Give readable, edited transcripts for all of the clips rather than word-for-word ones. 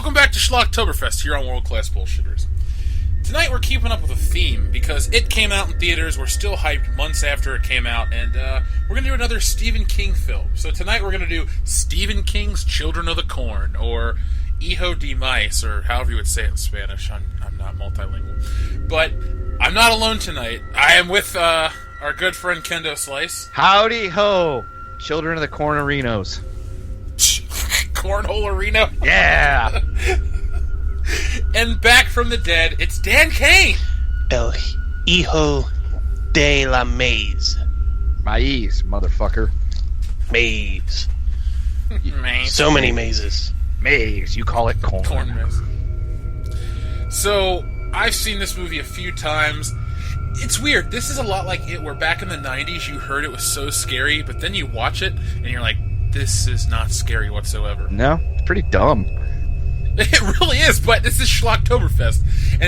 Welcome back to Schlocktoberfest here on World Class Bullshitters. Tonight we're keeping up with a theme because it came out in theaters, we're still hyped months after it came out, and we're going to do another Stephen King film. So tonight we're going to do Stephen King's Children of the Corn, or Hijo de Mice, or however you would say it in Spanish. I'm not multilingual. But I'm not alone tonight. I am with our good friend Kendo Slice. Howdy ho, Children of the Cornerinos. Cornhole Arena? Yeah! And back from the dead, it's Dan Kane! El Hijo de la Maze. Maíz, motherfucker. Maze. Maze. So many mazes. Maze, you call it corn. Corn maze. So, I've seen this movie a few times. It's weird. This is a lot like it, where back in the 90s you heard it was so scary, but then you watch it and you're like, this is not scary whatsoever. No, it's pretty dumb. It really is, but this is Schlocktoberfest, and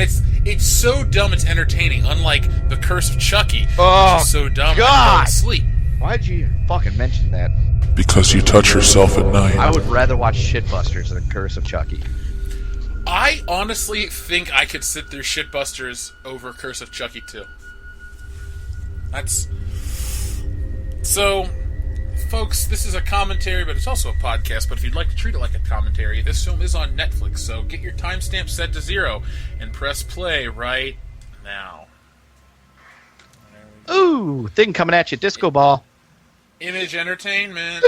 it's so dumb it's entertaining, unlike The Curse of Chucky, Oh, which is so dumb God. I fell asleep. Why'd you even fucking mention that? Because you touch yourself at night. I would rather watch Shitbusters than Curse of Chucky. I honestly think I could sit through Shitbusters over Curse of Chucky too. That's... So... Folks, this is a commentary, but it's also a podcast, but if you'd like to treat it like a commentary, this film is on Netflix, so get your timestamp set to 0 and press play right now. Ooh, thing coming at you, disco ball. Image Entertainment.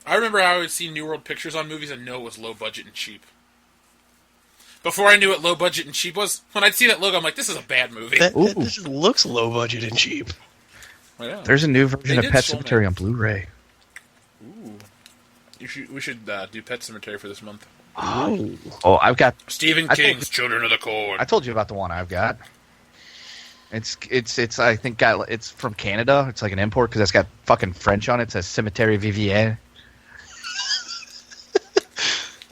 I remember how I would see New World Pictures on movies and know it was low budget and cheap. Before I knew what low budget and cheap was, when I'd see that logo, I'm like, this is a bad movie. That just looks low budget and cheap. Yeah. There's a new version They of Pet did Soulmate. Sematary on Blu-ray. Ooh. We should do Pet Sematary for this month. Oh, I've got... Stephen King's Children of the Corn. I told you about the one I've got. It's I think it's from Canada. It's like an import because it's got fucking French on it. It says Cemetery Vivier.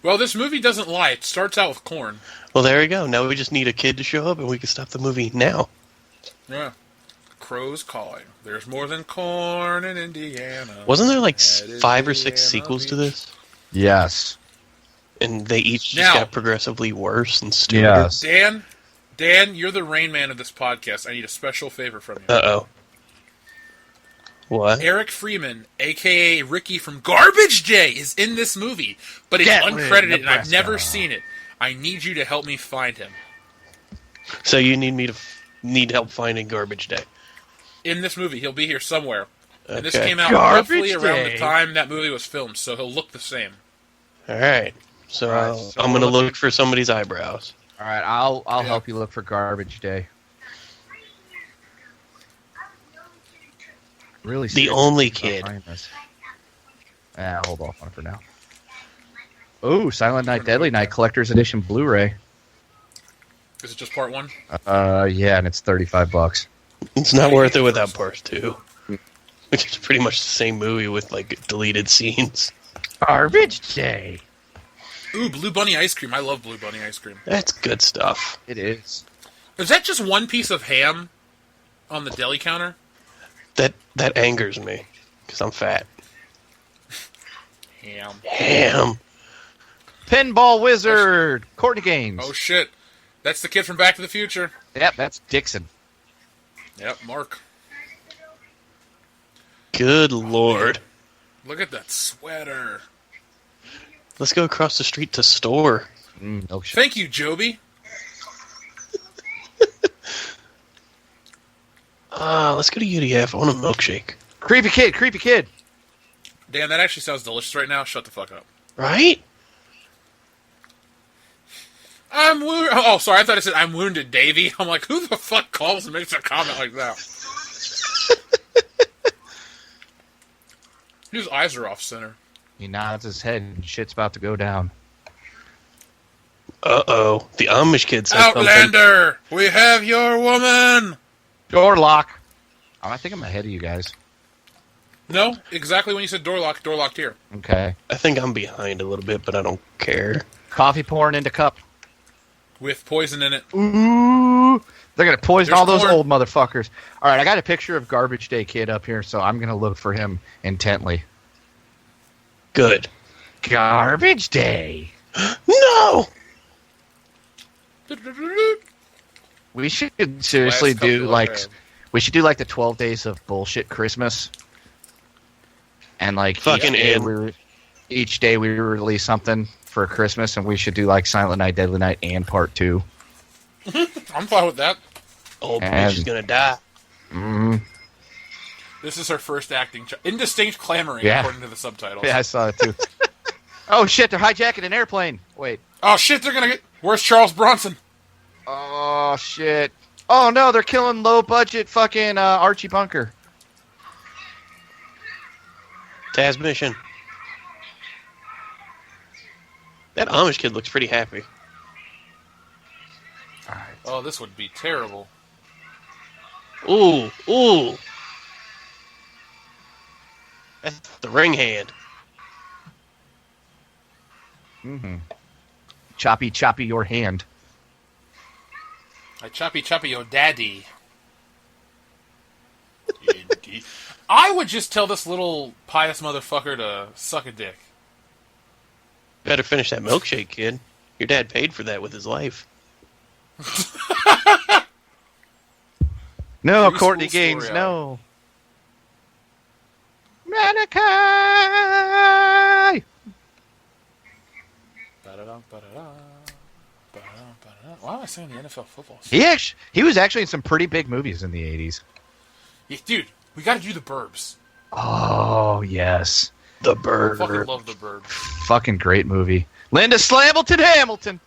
Well, this movie doesn't lie. It starts out with corn. Well, there we go. Now we just need a kid to show up and we can stop the movie now. Yeah. Crows calling. There's more than corn in Indiana. Wasn't there like That 5 or is 6 sequels to this? Yes. And they each just Now- got progressively worse and stupider? Yes. Dan, you're the Rain Man of this podcast. I need a special favor from you. Uh-oh. What? Eric Freeman, a.k.a. Ricky from Garbage Day, is in this movie, but it's Get uncredited rid, and I've never Nebraska. seen it. I need you to help me find him. So you need me to need help finding Garbage Day. In this movie, he'll be here somewhere. And this Okay. came out Garbage roughly around Day. the time that movie was filmed, so he'll look the same. Alright. So, Alright, so I'm going to we're look for somebody's eyebrows. All right, I'll Yeah. help you look for Garbage Day. Really, The only kid. Hold off on it for now. Oh, Silent Night, Deadly Night Collector's Edition Blu-ray. Is it just part 1? Yeah, and it's $35. It's not worth it without part 2. Which is pretty much the same movie with, like, deleted scenes. Garbage Day. Ooh, Blue Bunny ice cream. I love Blue Bunny ice cream. That's good stuff. It is. Is that just one piece of ham on the deli counter? That angers me, because I'm fat. Ham. Pinball Wizard. Courtney Games. Oh, shit. That's the kid from Back to the Future. Yep, that's Dixon. Yep, Mark. Good lord. Look at that sweater. Let's go across the street to store. Milkshake. Thank you, Joby. Let's go to UDF. I want a milkshake. Creepy kid. Dan, that actually sounds delicious right now. Shut the fuck up. Right? I'm wounded. Oh, sorry. I thought it said, I'm wounded, Davey. I'm like, who the fuck calls and makes a comment like that? His eyes are off center. He nods his head and shit's about to go down. Uh-oh. The Amish kid said something. Outlander! We have your woman! Door lock. Oh, I think I'm ahead of you guys. No, exactly when you said door locked here. Okay. I think I'm behind a little bit, but I don't care. Coffee pouring into cup. With poison in it. Ooh, They're going to poison There's all those corn. old motherfuckers. All right, I got a picture of Garbage Day Kid up here, so I'm going to look for him intently. Good. Garbage Day. No! We should seriously Last couple do of like rounds. we should do like the 12 days of bullshit Christmas, and like Fucking each day we release something for Christmas, and we should do like Silent Night, Deadly Night, and Part 2. I'm fine with that. Old And- bitch is gonna die. This is her first acting. Indistinct clamoring, Yeah. according to the subtitles. Yeah, I saw it too. Oh shit! They're hijacking an airplane. Wait. Oh shit! They're gonna get. Where's Charles Bronson? Oh shit! Oh no! They're killing low budget fucking Archie Bunker. Taz mission. That Amish kid looks pretty happy. All right. Oh, this would be terrible. Ooh, ooh. That's the ring hand. Mm-hmm. Choppy, choppy your hand. I choppy your daddy. Indeed. I would just tell this little pious motherfucker to suck a dick. Better finish that milkshake, kid. Your dad paid for that with his life. No, True Courtney school Gaines, story, no. Malachi! Why am I saying the NFL football? He was actually in some pretty big movies in the 80s. Yeah, dude, we got to do the Burbs. Oh, yes. The I bird. fucking love the Burbs. Fucking great movie. Linda Slambleton Hamilton.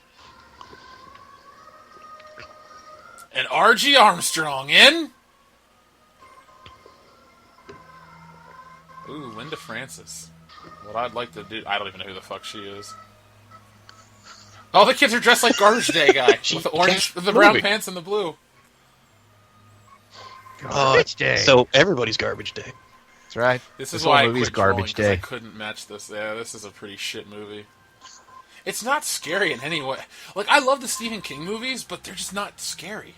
And R.G. Armstrong in. Ooh, Linda Francis. What I'd like to do, I don't even know who the fuck she is. Oh, the kids are dressed like Garbage Day guy with the orange, with the brown movie. pants and the blue. Garbage Day. So everybody's garbage day. That's right. This is whole why I movie's quit trolling, Garbage 'cause Day. I couldn't match this. Yeah, this is a pretty shit movie. It's not scary in any way. Like, I love the Stephen King movies, but they're just not scary.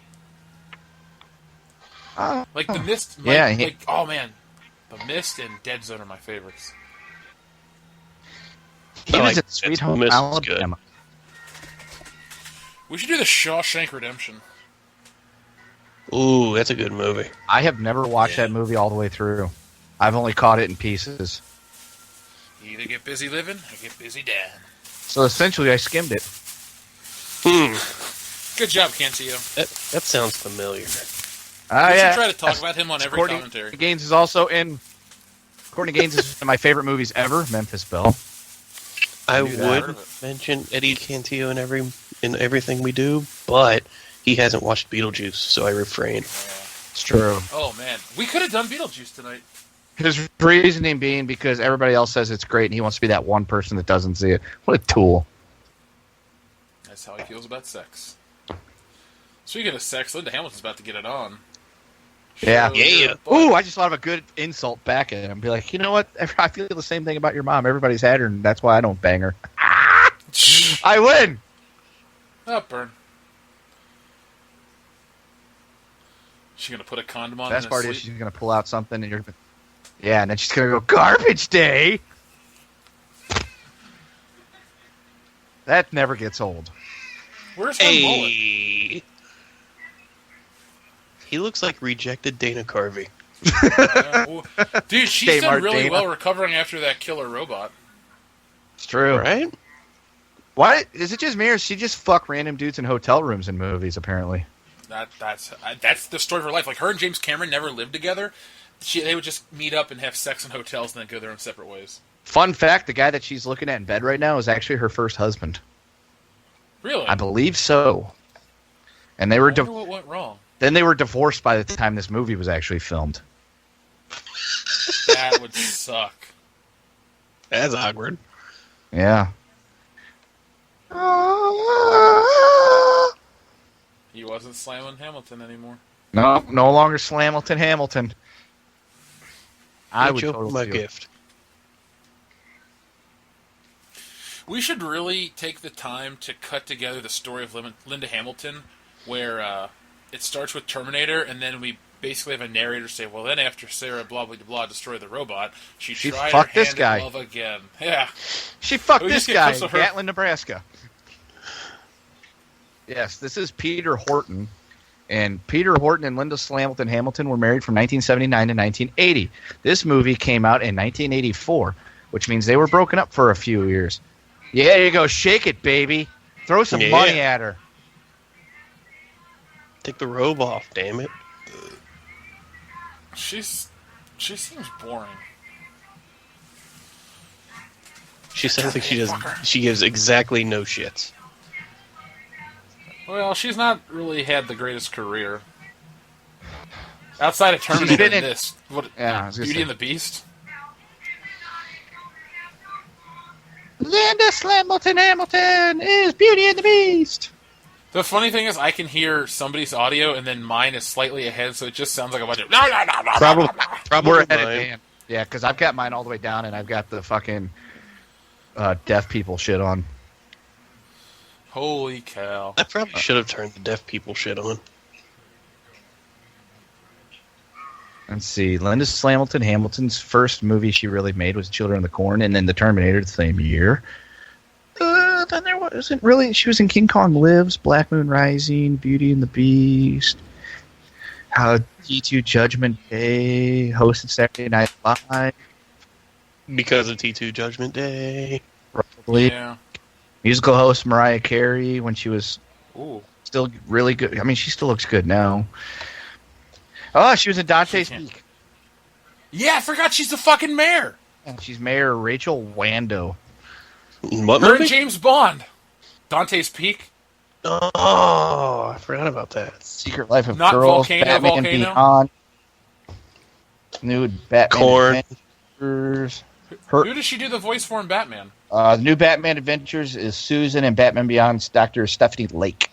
Like The Mist. Yeah, oh man, The Mist and Dead Zone are my favorites. He I was like at Sweet That's Home Miss is good. Alabama. We should do the Shawshank Redemption. Ooh, that's a good movie. I have never watched that movie all the way through. I've only caught it in pieces. You either get busy living or get busy dying. So essentially, I skimmed it. Good job, Cantillo. That sounds familiar. Ah, We yeah. should try to talk about him on every Courtney commentary. Gaines is also in. Courtney Gaines is one of my favorite movies ever. Memphis Belle. I do that. would mention Eddie Cantillo in everything we do, but he hasn't watched Beetlejuice, so I refrain. It's true. Oh man, we could have done Beetlejuice tonight. His reasoning being because everybody else says it's great, and he wants to be that one person that doesn't see it. What a tool! That's how he feels about sex. Speaking of sex, Linda Hamilton's about to get it on. Yeah. Show your butt. Ooh, I just thought of a good insult back at him. Be like, you know what? I feel the same thing about your mom. Everybody's had her, and that's why I don't bang her. I win. Oh, burn. She gonna put a condom on. Best in part his is sleep? she's gonna pull out something, and you're, yeah, and then she's gonna go garbage day. That never gets old. Where's her mullet? Hey, he looks like rejected Dana Carvey. Dude, she's Dave done really Dana. well recovering after that killer robot. It's true. Right? Why is it just me, or does she just fuck random dudes in hotel rooms in movies? Apparently. That's the story of her life. Like her and James Cameron never lived together. They would just meet up and have sex in hotels and then go their own separate ways. Fun fact: the guy that she's looking at in bed right now is actually her first husband. Really? I believe so. And they were I wonder what went wrong. then they were divorced by the time this movie was actually filmed. That would suck. That's awkward. Yeah. He wasn't slamming Hamilton anymore. No, no longer Slamilton Hamilton. I would Thank you for totally my do it. gift. We should really take the time to cut together the story of Linda Hamilton, where it starts with Terminator, and then we basically have a narrator say, well, then after Sarah blah, blah, blah destroyed the robot, she tried fucked her this hand guy. in love again. Yeah. She fucked We this just get guy clips in of her. Gatlin, Nebraska. Yes, this is Peter Horton. And Peter Horton and Linda Slamilton Hamilton were married from 1979 to 1980. This movie came out in 1984, which means they were broken up for a few years. Yeah, there you go. Shake it, baby. Throw some Yeah. money at her. Take the robe off, damn it. She seems boring. She sounds like she gives exactly no shits. Well, she's not really had the greatest career. Outside of Terminator been and in- this. What, Yeah, I was gonna Beauty say. and the Beast? Linda Slamilton Hamilton is Beauty and the Beast. The funny thing is, I can hear somebody's audio, and then mine is slightly ahead, so it just sounds like a bunch of... No, no, no, no, Probably, no, no. probably We're ahead of mine. Dan. Yeah, because I've got mine all the way down, and I've got the fucking deaf people shit on. Holy cow. I probably should have turned the deaf people shit on. Let's see. Linda Slamilton Hamilton's first movie she really made was Children of the Corn, and then The Terminator the same year. Then there wasn't really. She was in King Kong Lives, Black Moon Rising, Beauty and the Beast, T2 Judgment Day, hosted Saturday Night Live, Because of T2 Judgment Day. probably. Yeah. Musical host Mariah Carey when she was Ooh. still really good. I mean, she still looks good now. Oh, she was in Dante's She can. Peak. Yeah, I forgot she's the fucking mayor. And she's Mayor Rachel Wando. What Her and movie? James Bond. Dante's Peak. Oh, I forgot about that. Secret Life of Not Girls, Volcano, Batman Volcano? Beyond, new Batman Corn. Adventures. Her, Who does she do the voice for in Batman? the new Batman Adventures is Susan, and Batman Beyond's Dr. Stephanie Lake.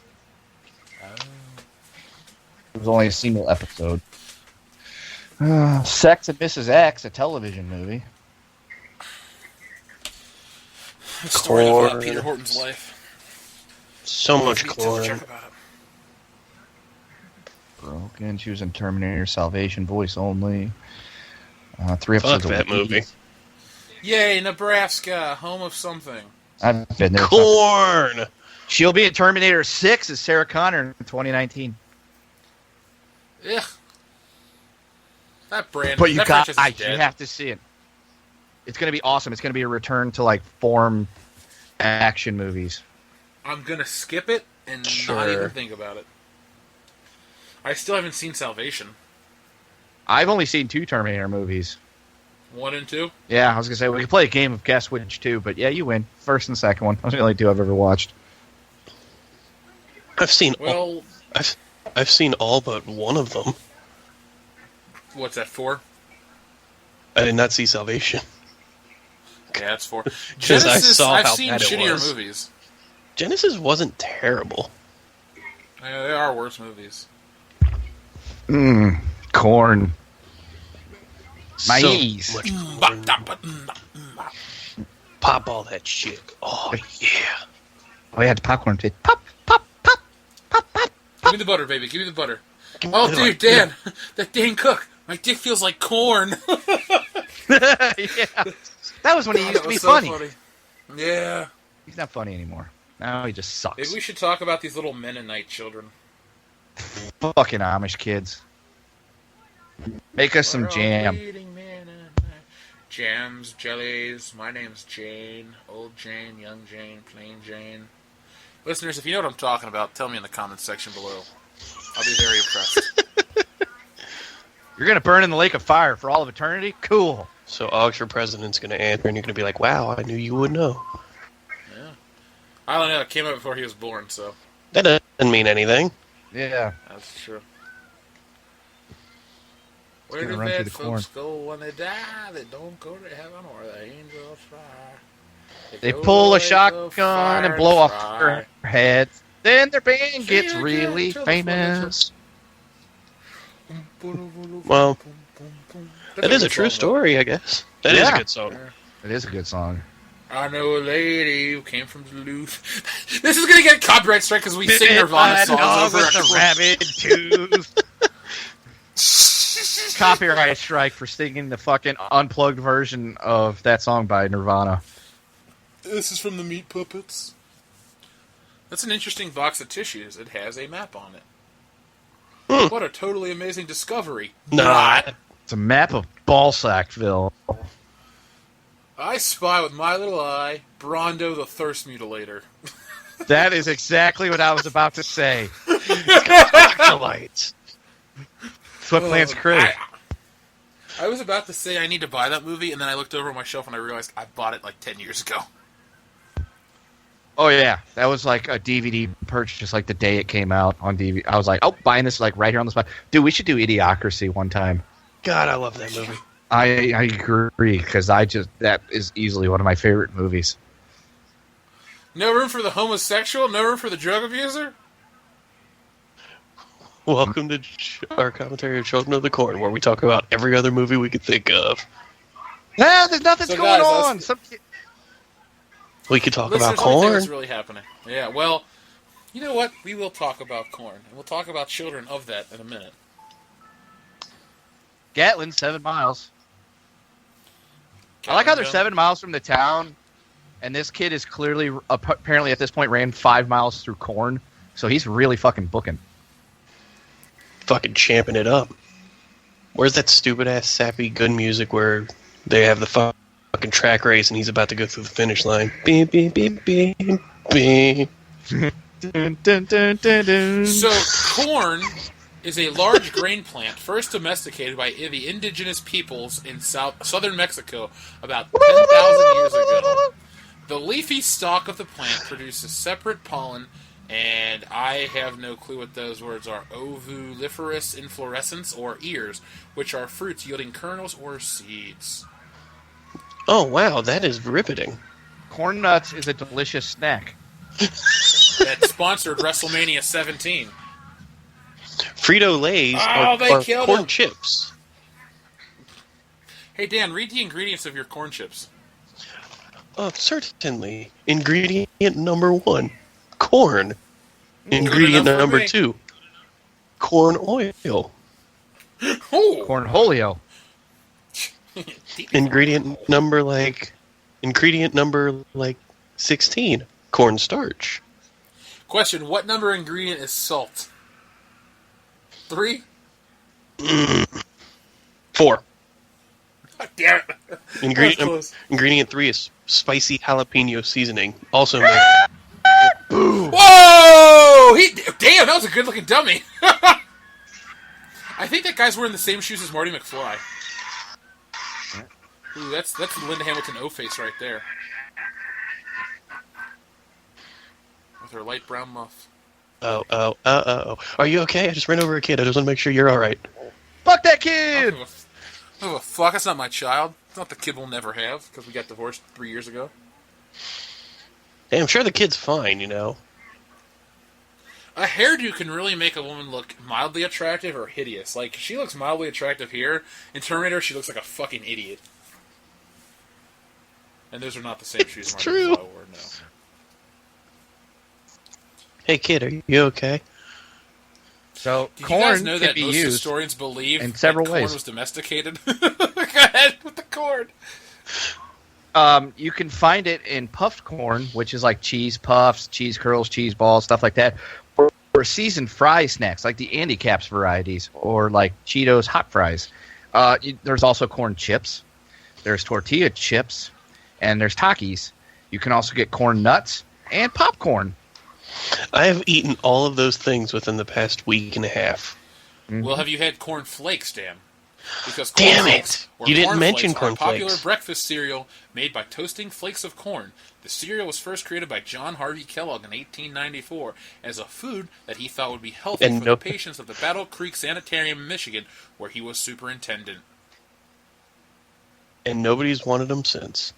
It was only a single episode. Sex and Mrs. X, a television movie. The story of Corn. Peter Horton's life. So much Me too, corn. check about it. Broken. She was in Terminator Salvation, voice only. 3 Fuck episodes. that movie. Yay, Nebraska, home of something. I've been there. Corn! She'll be in Terminator 6 as Sarah Connor in 2019. Ugh. That brand. But you that got, franchise is you dead. have to see it. It's going to be awesome. It's going to be a return to like form action movies. I'm gonna skip it and not Sure. even think about it. I still haven't seen Salvation. I've only seen 2 Terminator movies. 1 and 2. Yeah, I was going to say we could play a game of guess which 2, but yeah, you win. First and second one. Those are the only 2 I've ever watched. I've seen Well, I've seen all but one of them. what's that for? I did not see Salvation. Yeah, that's 4. 'Cause I Genesis, saw I've how seen bad it shittier was. movies. Genesis wasn't terrible. Yeah, they are worse movies. Corn. So Maize. much corn. Pop all that shit. Oh, yeah. Oh, yeah, the popcorn taste. Pop, pop, pop, pop, pop. Give me the butter, baby. Give me the butter. Oh, me dude, the- Dan. That Dane Cook. My dick feels like corn. Yeah. That was when he used That to be was so funny. Yeah. He's not funny anymore. Now he just sucks. Maybe we should talk about these little Mennonite children. Fucking Amish kids. Make us some We're all jam. eating Mennonite. Jams, jellies. My name's Jane. Old Jane, young Jane, plain Jane. Listeners, if you know what I'm talking about, tell me in the comments section below. I'll be very impressed. You're gonna burn in the lake of fire for all of eternity? Cool. So Oxford president's going to answer, and you're going to be like, wow, I knew you would know. Yeah. I don't know. It came out before he was born, so That doesn't mean anything. Yeah. that's true. gonna Where do run through dead the folks go when they die? They don't go to heaven or the angels fly. They go pull a like shotgun and fire blow off fry. their heads. Then their band gets Feel really good till the famous. Well, That's that a is a good true song, though. story, I guess. That is Yeah. a good song. It is a good song. I know a lady who came from Duluth. This is gonna get copyright strike because we sing Nirvana songs over the rabid tooth. Copyright strike for singing the fucking unplugged version of that song by Nirvana. This is from the Meat Puppets. That's an interesting box of tissues. It has a map on it. What a totally amazing discovery. Not. It's a map of Ballsackville. I spy with my little eye Brondo the Thirst Mutilator. That is exactly what I was about to say. Acolytes. That's what Plants Crew. I was about to say I need to buy that movie, and then I looked over on my shelf and I realized I bought it like 10 years ago. Oh yeah, that was like a DVD purchase, like the day it came out on DVD. I was like, oh, buying this like right here on the spot. Dude, we should do Idiocracy one time. God, I love that movie. I agree, because that is easily one of my favorite movies. No room for the homosexual? No room for the drug abuser? Welcome to our commentary of Children of the Corn, where we talk about every other movie we could think of. Yeah, there's nothing So going guys, on. We could talk Listeners, about let me tell you corn. what's really happening. Yeah, well, you know what? We will talk about corn. And we'll talk about children of that in a minute. Gatlin, 7 miles. I like how they're 7 miles from the town, and this kid is clearly, apparently at this point, ran 5 miles through corn, so he's really fucking booking. Fucking champing it up. Where's that stupid-ass, sappy, good music where they have the fucking track race and he's about to go through the finish line? Beep, beep, beep, beep, beep. Dun, dun, dun, dun, dun. So, corn is a large grain plant first domesticated by the indigenous peoples in southern Mexico about 10,000 years ago. The leafy stalk of the plant produces separate pollen, and I have no clue what those words are. Ovuliferous inflorescence, or ears, which are fruits yielding kernels or seeds. Oh, wow, that is riveting. Corn nuts is a delicious snack. That sponsored WrestleMania 17. Frito-Lays are killed corn him. chips. Hey, Dan, read the ingredients of your corn chips. Certainly. Ingredient number 1, corn. Ingredient enough for number me. 2, corn oil. Oh! Cornholio. Ingredient number 16, cornstarch. Question, what number ingredient is salt? 3? 4. Damn it. Ingredient 3 is spicy jalapeno seasoning. Also made. Whoa! Damn, that was a good-looking dummy. I think that guy's wearing the same shoes as Marty McFly. Ooh, that's Linda Hamilton O-face right there. With her light brown muff. Oh. Are you okay? I just ran over a kid. I just want to make sure you're alright. Fuck that I kid! don't give a fuck. That's not my child. It's not the kid we'll never have, because we got divorced 3 years ago. Hey, I'm sure the kid's fine, you know. A hairdo can really make a woman look mildly attractive or hideous. Like, she looks mildly attractive here. In Terminator, she looks like a fucking idiot. And those are not the same shoes It's Marty true. McFly wore, no. Hey, kid, are you okay? So, Did corn you guys know can that be most used historians believe in several that corn ways. was domesticated? Go ahead with the corn. You can find it in puffed corn, which is like cheese puffs, cheese curls, cheese balls, stuff like that, or seasoned fry snacks like the Andy Caps varieties, or like Cheetos hot fries. There's also corn chips. There's tortilla chips, and there's Takis. You can also get corn nuts and popcorn. I have eaten all of those things within the past week and a half. Well, have you had corn flakes, Dan? Because corn Damn flakes, it! or You didn't corn mention flakes, are corn a popular flakes. breakfast cereal made by toasting flakes of corn. The cereal was first created by John Harvey Kellogg in 1894 as a food that he thought would be healthy And for no- the patients of the Battle Creek Sanitarium in Michigan, where he was superintendent. And nobody's wanted them since.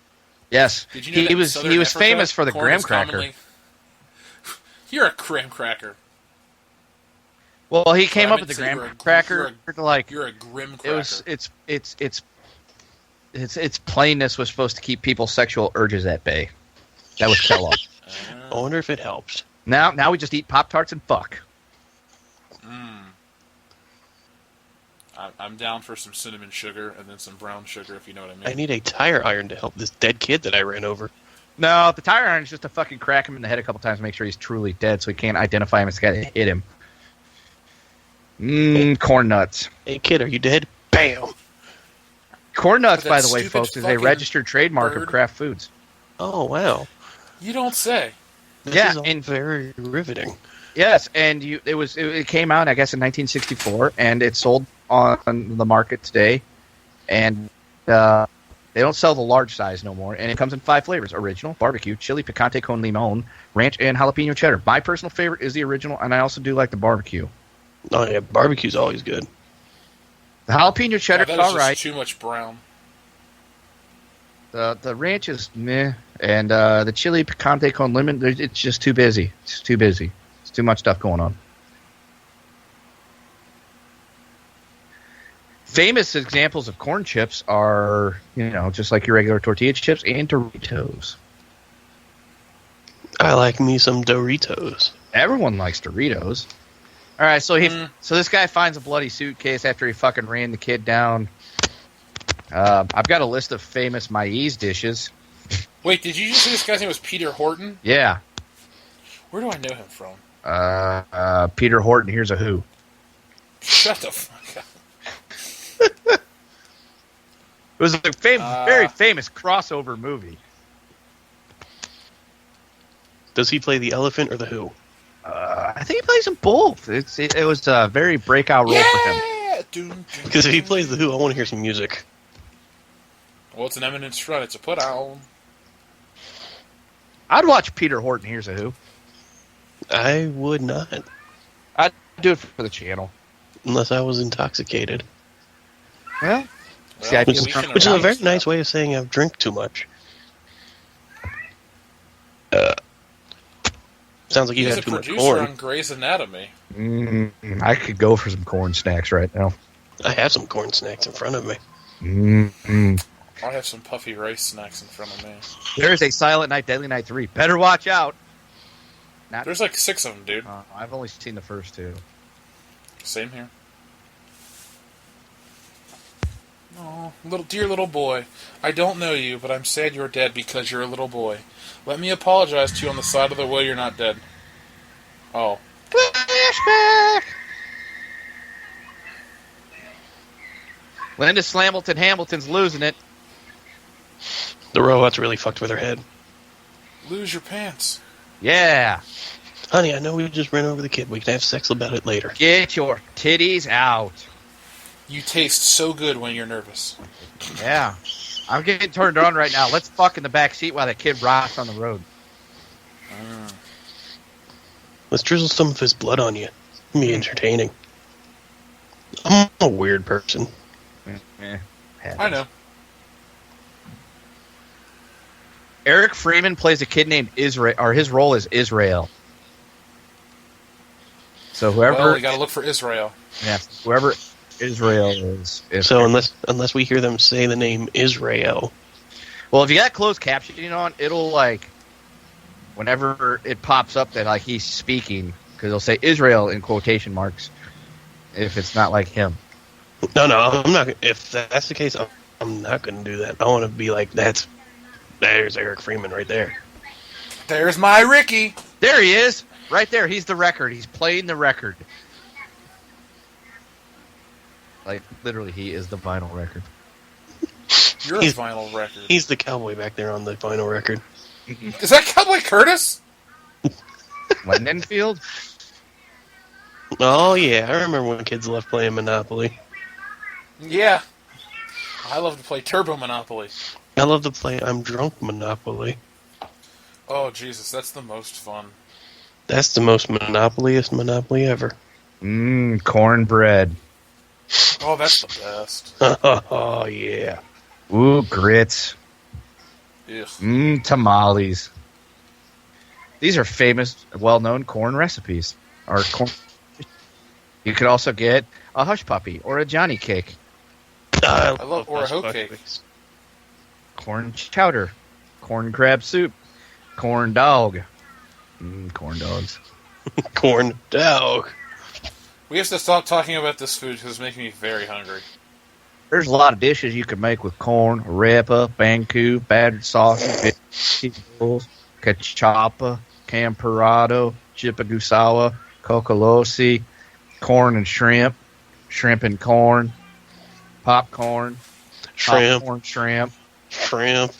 Yes, Did you know he that in was Southern he was Africa, famous for the corn graham was cracker. commonly- You're a graham cracker. Well, he came I up meant with the to say graham cracker. Like You're a grim it cracker. was, it's its plainness was supposed to keep people's sexual urges at bay. That was Kellogg. I wonder if it helps. Now we just eat Pop-Tarts and fuck. I'm down for some cinnamon sugar and then some brown sugar, if you know what I mean. I need a tire iron to help this dead kid that I ran over. No, the tire iron is just to fucking crack him in the head a couple times to make sure he's truly dead so he can't identify him as the guy that hit him. Corn nuts. Hey, kid, are you dead? Bam! Corn nuts, That by the way, stupid folks, is a fucking registered trademark bird. of Kraft Foods. Oh, wow. You don't say. This Yeah, is all and- very riveting. Yes, and it came out, I guess, in 1964, and it's sold on the market today, and they don't sell the large size no more, and it comes in 5 flavors: original, barbecue, chili, picante con limon, ranch, and jalapeno cheddar. My personal favorite is the original, and I also do like the barbecue. Oh, yeah, barbecue's always good. The jalapeno cheddar that is is all just right. too much brown. The ranch is meh, and the chili, picante con limon, it's just too busy. It's too busy. It's too much stuff going on. Famous examples of corn chips are, just like your regular tortilla chips and Doritos. I like me some Doritos. Everyone likes Doritos. All right, so this guy finds a bloody suitcase after he fucking ran the kid down. I've got a list of famous maize dishes. Wait, did you just say this guy's name was Peter Horton? Yeah. Where do I know him from? Peter Horton, here's a who. Shut the fuck up. It was a very famous crossover movie. Does he play the elephant or the who? I think he plays them both. It was a very breakout role for him. Because if he plays the who, I want to hear some music. Well, it's an eminence front. It's a put out. I'd watch Peter Horton, here's a who. I would not. I'd do it for the channel. Unless I was intoxicated. Well, see, Well, I Which, we is, can which is a arrange very that. nice way of saying I've drank too much. Sounds like you He's had a too much producer corn. on Grey's Anatomy. I could go for some corn snacks right now. I have some corn snacks in front of me. I have some puffy rice snacks in front of me. There is a Silent Night, Deadly Night 3. Better watch out. There's like 6 of them, dude. I've only seen the first 2. Same here. Oh, dear little boy. I don't know you, but I'm sad you're dead because you're a little boy. Let me apologize to you on the side of the way you're not dead. Oh. Flashback! Linda Hamilton's losing it. The robot's really fucked with her head. Lose your pants. Yeah. Honey, I know we just ran over the kid. We can have sex about it later. Get your titties out. You taste so good when you're nervous. Yeah. I'm getting turned on right now. Let's fuck in the back seat while that kid rocks on the road. Let's drizzle some of his blood on you. Be entertaining. I'm a weird person. I know. Eric Freeman plays a kid named Israel, or his role is Israel. So Well, we gotta look for Israel. whoever Israel is. So unless we hear them say the name Israel, Well, if you got closed captioning on, it'll whenever it pops up that he's speaking, because it'll say Israel in quotation marks. If it's not like him. no, I'm not. If that's the case, I'm not going to do that. I want to be like, there's Eric Freeman right there. There's my Ricky. There he is, right there. He's the record. He's playing the record. Literally, he is the vinyl record. You're a vinyl record. He's the cowboy back there on the vinyl record. Is that Cowboy Curtis? Lindenfield? Oh yeah, I remember when kids loved playing Monopoly. Yeah. I love to play Turbo Monopoly. I love to play I'm Drunk Monopoly. Oh, Jesus, that's the most fun. That's the most monopolyest Monopoly ever. Cornbread. Oh, that's the best. Oh yeah. Ooh, grits. Ugh. Tamales. These are famous, well-known corn recipes. Or corn. You could also get a hush puppy or a Johnny cake. I love or a hoe cake. corn chowder, corn crab soup, corn dog. Corn dogs. Corn dog. We have to stop talking about this food because it's making me very hungry. There's a lot of dishes you can make with corn: arepa, banku, battered sausage, vegetables, cachapa, camperado, chipagusawa, cocolosi, corn and shrimp, shrimp and corn, popcorn, Shrimp. popcorn shrimp, Shrimp.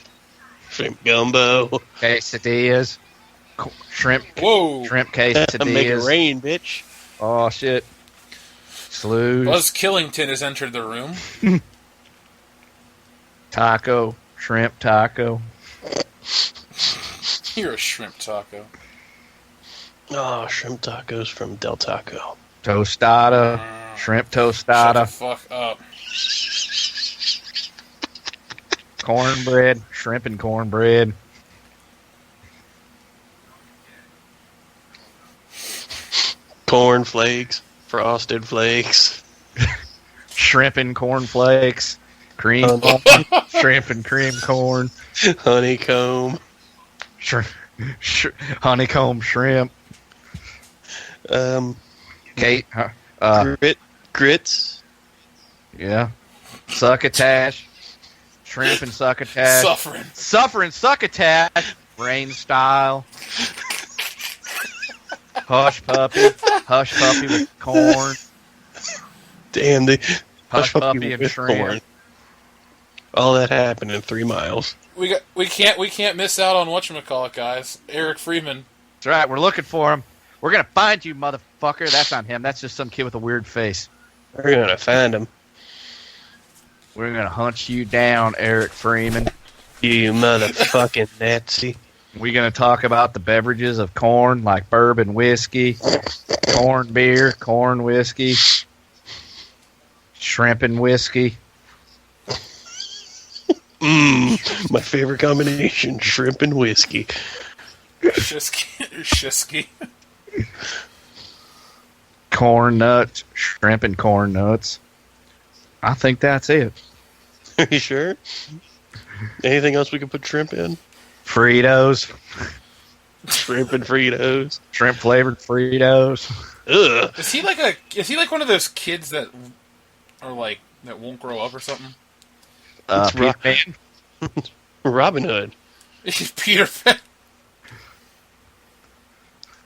Shrimp gumbo. quesadillas, shrimp Whoa! shrimp Make it quesadillas. rain, bitch. Oh shit! Slews, Buzz Killington has entered the room. taco, shrimp taco, You're a shrimp taco. Oh, shrimp tacos from Del Taco. tostada, shrimp Shut tostada, the fuck up. cornbread, shrimp and cornbread, Corn flakes. Frosted flakes. shrimp and cornflakes, cream, shrimp and cream corn, Honeycomb. honeycomb shrimp, Kate, Grits. yeah, succotash, shrimp and succotash, Suffering. Succotash, rain style, hush puppy with corn, Damn, the hush puppy and with shrimp. corn. All that happened in 3 miles. We can't miss out on whatchamacallit, guys. Eric Freeman. That's right, we're looking for him. We're gonna find you, motherfucker. That's not him. That's just some kid with a weird face. We're gonna find him. We're gonna hunt you down, Eric Freeman. You motherfucking Nazi. We're gonna talk about the beverages of corn, like bourbon whiskey, corn beer, corn whiskey, shrimp and whiskey. My favorite combination, shrimp and whiskey. Shisky. Corn nuts, shrimp and corn nuts. I think that's it. Are you sure? Anything else we can put shrimp in? Fritos, Shrimp and Fritos. shrimp flavored Fritos. Ugh. Is he like one of those kids that are like that won't grow up or something? Peter Pan. Robin Hood. He's Peter Pan.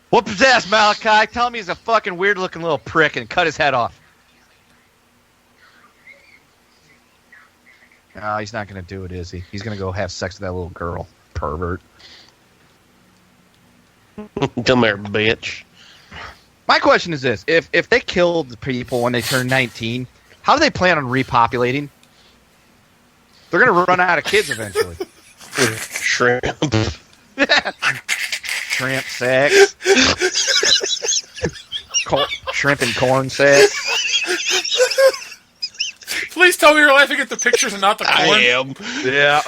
Whoop his ass, Malachi. Tell him he's a fucking weird looking little prick and cut his head off. No, he's not going to do it, is he? He's going to go have sex with that little girl. Pervert. Come here, bitch. My question is this. If they killed people when they turned 19, how do they plan on repopulating? They're going to run out of kids eventually. Shrimp. Shrimp sex. Shrimp and corn sex. Please tell me you're laughing at the pictures and not the corn. I am. Yeah.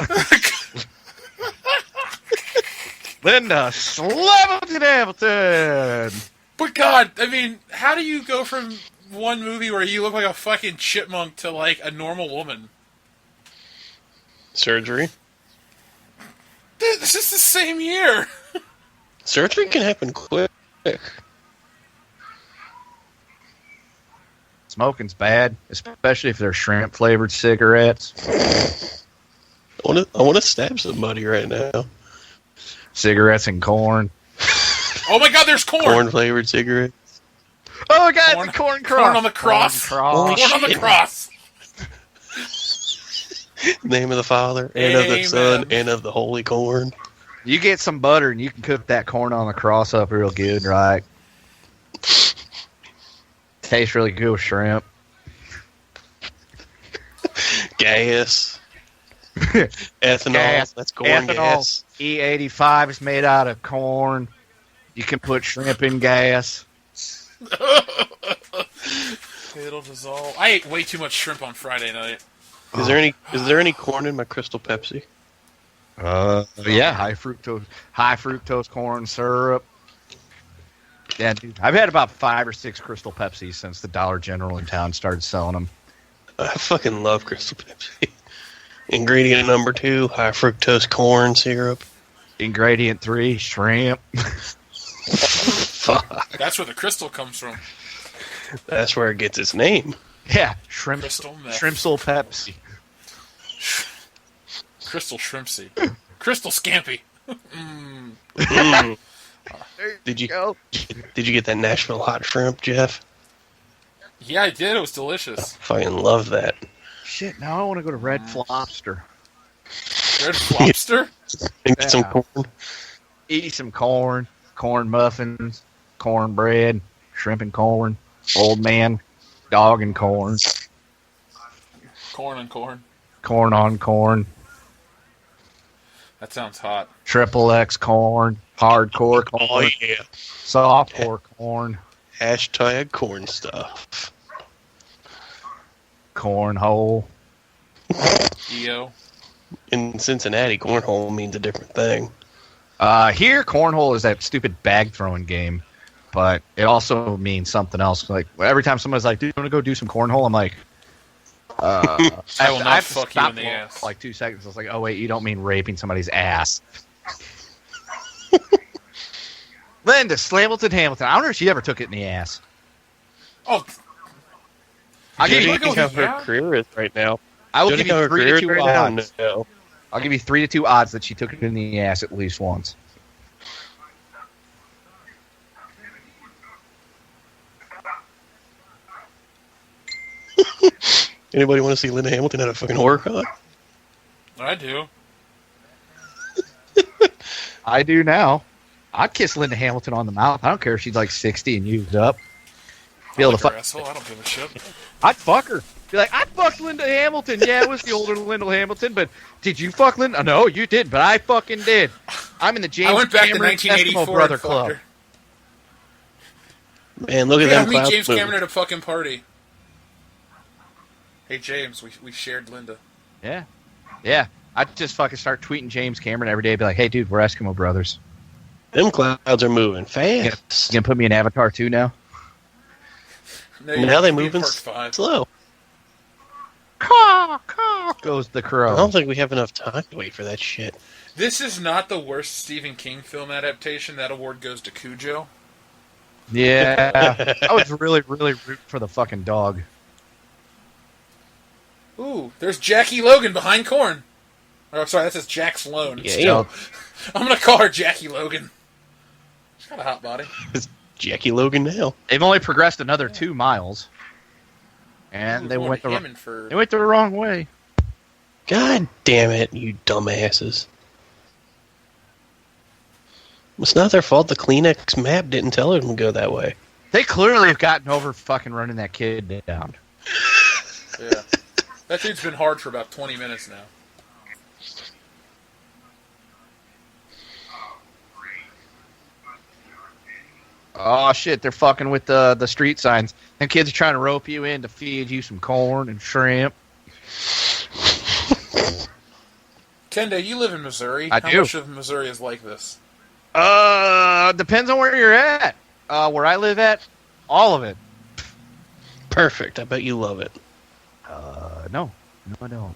Linda Hamilton. But God, I mean, how do you go from one movie where you look like a fucking chipmunk to like a normal woman? Surgery. Dude, this is the same year. Surgery can happen quick. Smoking's bad, especially if they're shrimp flavored cigarettes. I want to stab somebody right now. Cigarettes and corn. Oh my God, there's corn. Corn flavored cigarette. Oh my God, Corn- the corn cross. corn on the cross. Corn cross. Holy Corn on the shit. cross. Name of the Father and of the Amen. Son and of the Holy Corn. You get some butter and you can cook that corn on the cross up real good, right? Tastes really good with shrimp. Gas. Ethanol. Gas. That's corn Ethanol. gas. E85 is made out of corn. You can put shrimp in gas. It'll dissolve. I ate way too much shrimp on Friday night. Is there any corn in my Crystal Pepsi? Yeah, high fructose corn syrup. Yeah, dude, I've had about 5 or 6 Crystal Pepsis since the Dollar General in town started selling them. I fucking love Crystal Pepsi. Ingredient number 2, high fructose corn syrup. Ingredient 3, shrimp. Fuck. That's where the crystal comes from. That's where it gets its name. Yeah, shrimp. Crystal meth. Shrimpsel Pepsi. Crystal Shrimpsy. Crystal Scampy. Mm. There Did you go. Did you get that Nashville hot shrimp, Jeff? Yeah, I did. It was delicious. Fucking love that. Shit, now I want to go to Red Lobster. Red Lobster? And get some Yeah. corn. Eat some corn, corn muffins, cornbread, shrimp and corn, old man, dog and corn, Corn and corn. corn on corn, That sounds hot. triple X corn, hardcore corn, Oh yeah. softcore corn, Hashtag corn stuff. cornhole. EO. In Cincinnati, cornhole means a different thing. Here, cornhole is that stupid bag throwing game, but it also means something else. Like every time somebody's like, "Do you want to go do some cornhole?" I'm like, I will not have to fuck you stop in the for, ass. like 2 seconds. I was like, "Oh wait, you don't mean raping somebody's ass." Linda Slamilton Hamilton. I wonder if she ever took it in the ass. Oh, I'll give Jody, you, go, how her yeah. career is right now. I will Jody, give you how her 3 career to is 2 right now? odds. No. I'll give you 3 to 2 odds that she took it in the ass at least once. Anybody want to see Linda Hamilton at a fucking horror con? I do. I do now. I'd kiss Linda Hamilton on the mouth. I don't care if she's like 60 and used up. Be able to fuck. Asshole. I don't give a shit. I'd fuck her. Be like, I fucked Linda Hamilton. Yeah, it was the older Linda Hamilton, but did you fuck Linda? No, you did, but I fucking did. I'm in the James I went back Cameron to Eskimo 1984 Brother and fucked Club. her. Man, look at Yeah, them meet clouds James moving. Cameron at a fucking party. Hey James, we shared Linda. Yeah. Yeah. I'd just fucking start tweeting James Cameron every day. Be like, hey, dude, we're Eskimo brothers. Them clouds are moving You fast. gonna put me in Avatar 2 now? No, Now they you'd be moving Part 5. slow. Caw, caw, goes the I crow. don't think we have enough time to wait for that shit. This is not the worst Stephen King film adaptation. That award goes to Cujo. Yeah. I was really, really rooting for the fucking dog. Ooh, there's Jackie Logan behind Corn. Oh, sorry, that says Jack Sloan. Yeah, Still, I'm gonna call her Jackie Logan. She's got a hot body. It's Jackie Logan now. They've only progressed another 2 miles. And Ooh, they going went to the Hammondford. they went the wrong way. God damn it, you dumbasses. It's not their fault the Kleenex map didn't tell them to go that way. They clearly have gotten over fucking running that kid down. Yeah. That dude's been hard for about 20 minutes now. Oh shit, they're fucking with the street signs. Them kids are trying to rope you in to feed you some corn and shrimp. Kenda, you live in Missouri. I How do. much of Missouri is like this? Depends on where you're at. Where I live at, all of it. Perfect. I bet you love it. No, I don't.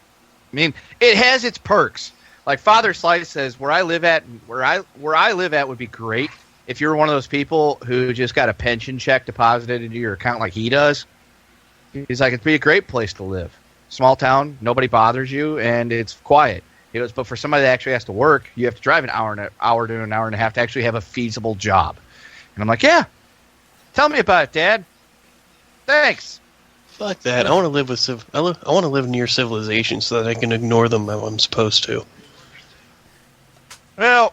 I mean, it has its perks. Like Father Slice says, where I live at would be great if you're one of those people who just got a pension check deposited into your account like he does. He's like, it'd be a great place to live. Small town, nobody bothers you, and it's quiet. He goes, but for somebody that actually has to work, you have to drive an hour to an hour and a half to actually have a feasible job. And I'm like, yeah, tell me about it, Dad. Thanks. Fuck that. I want to live with I want to live near civilization so that I can ignore them how I'm supposed to. Well,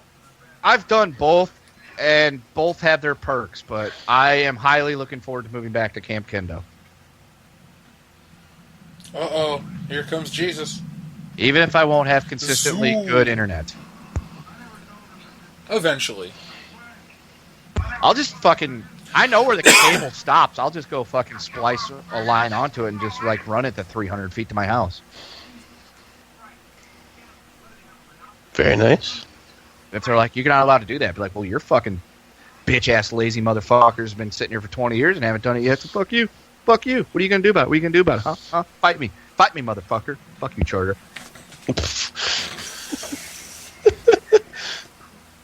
I've done both, and both have their perks, but I am highly looking forward to moving back to Camp Kendo. Uh-oh. Here comes Jesus. Even if I won't have consistently Zoom. good internet. Eventually. I'll just fucking... I know where the cable stops. I'll just go fucking splice a line onto it and just, like, run it to 300 feet to my house. Very nice. If they're like, you're not allowed to do that, I'd be like, well, you're fucking bitch-ass lazy motherfuckers been sitting here for 20 years and haven't done it yet, so fuck you. Fuck you. What are you going to do about it? What are you going to do about it? Huh? Fight me. Fight me, motherfucker. Fuck you, Charter.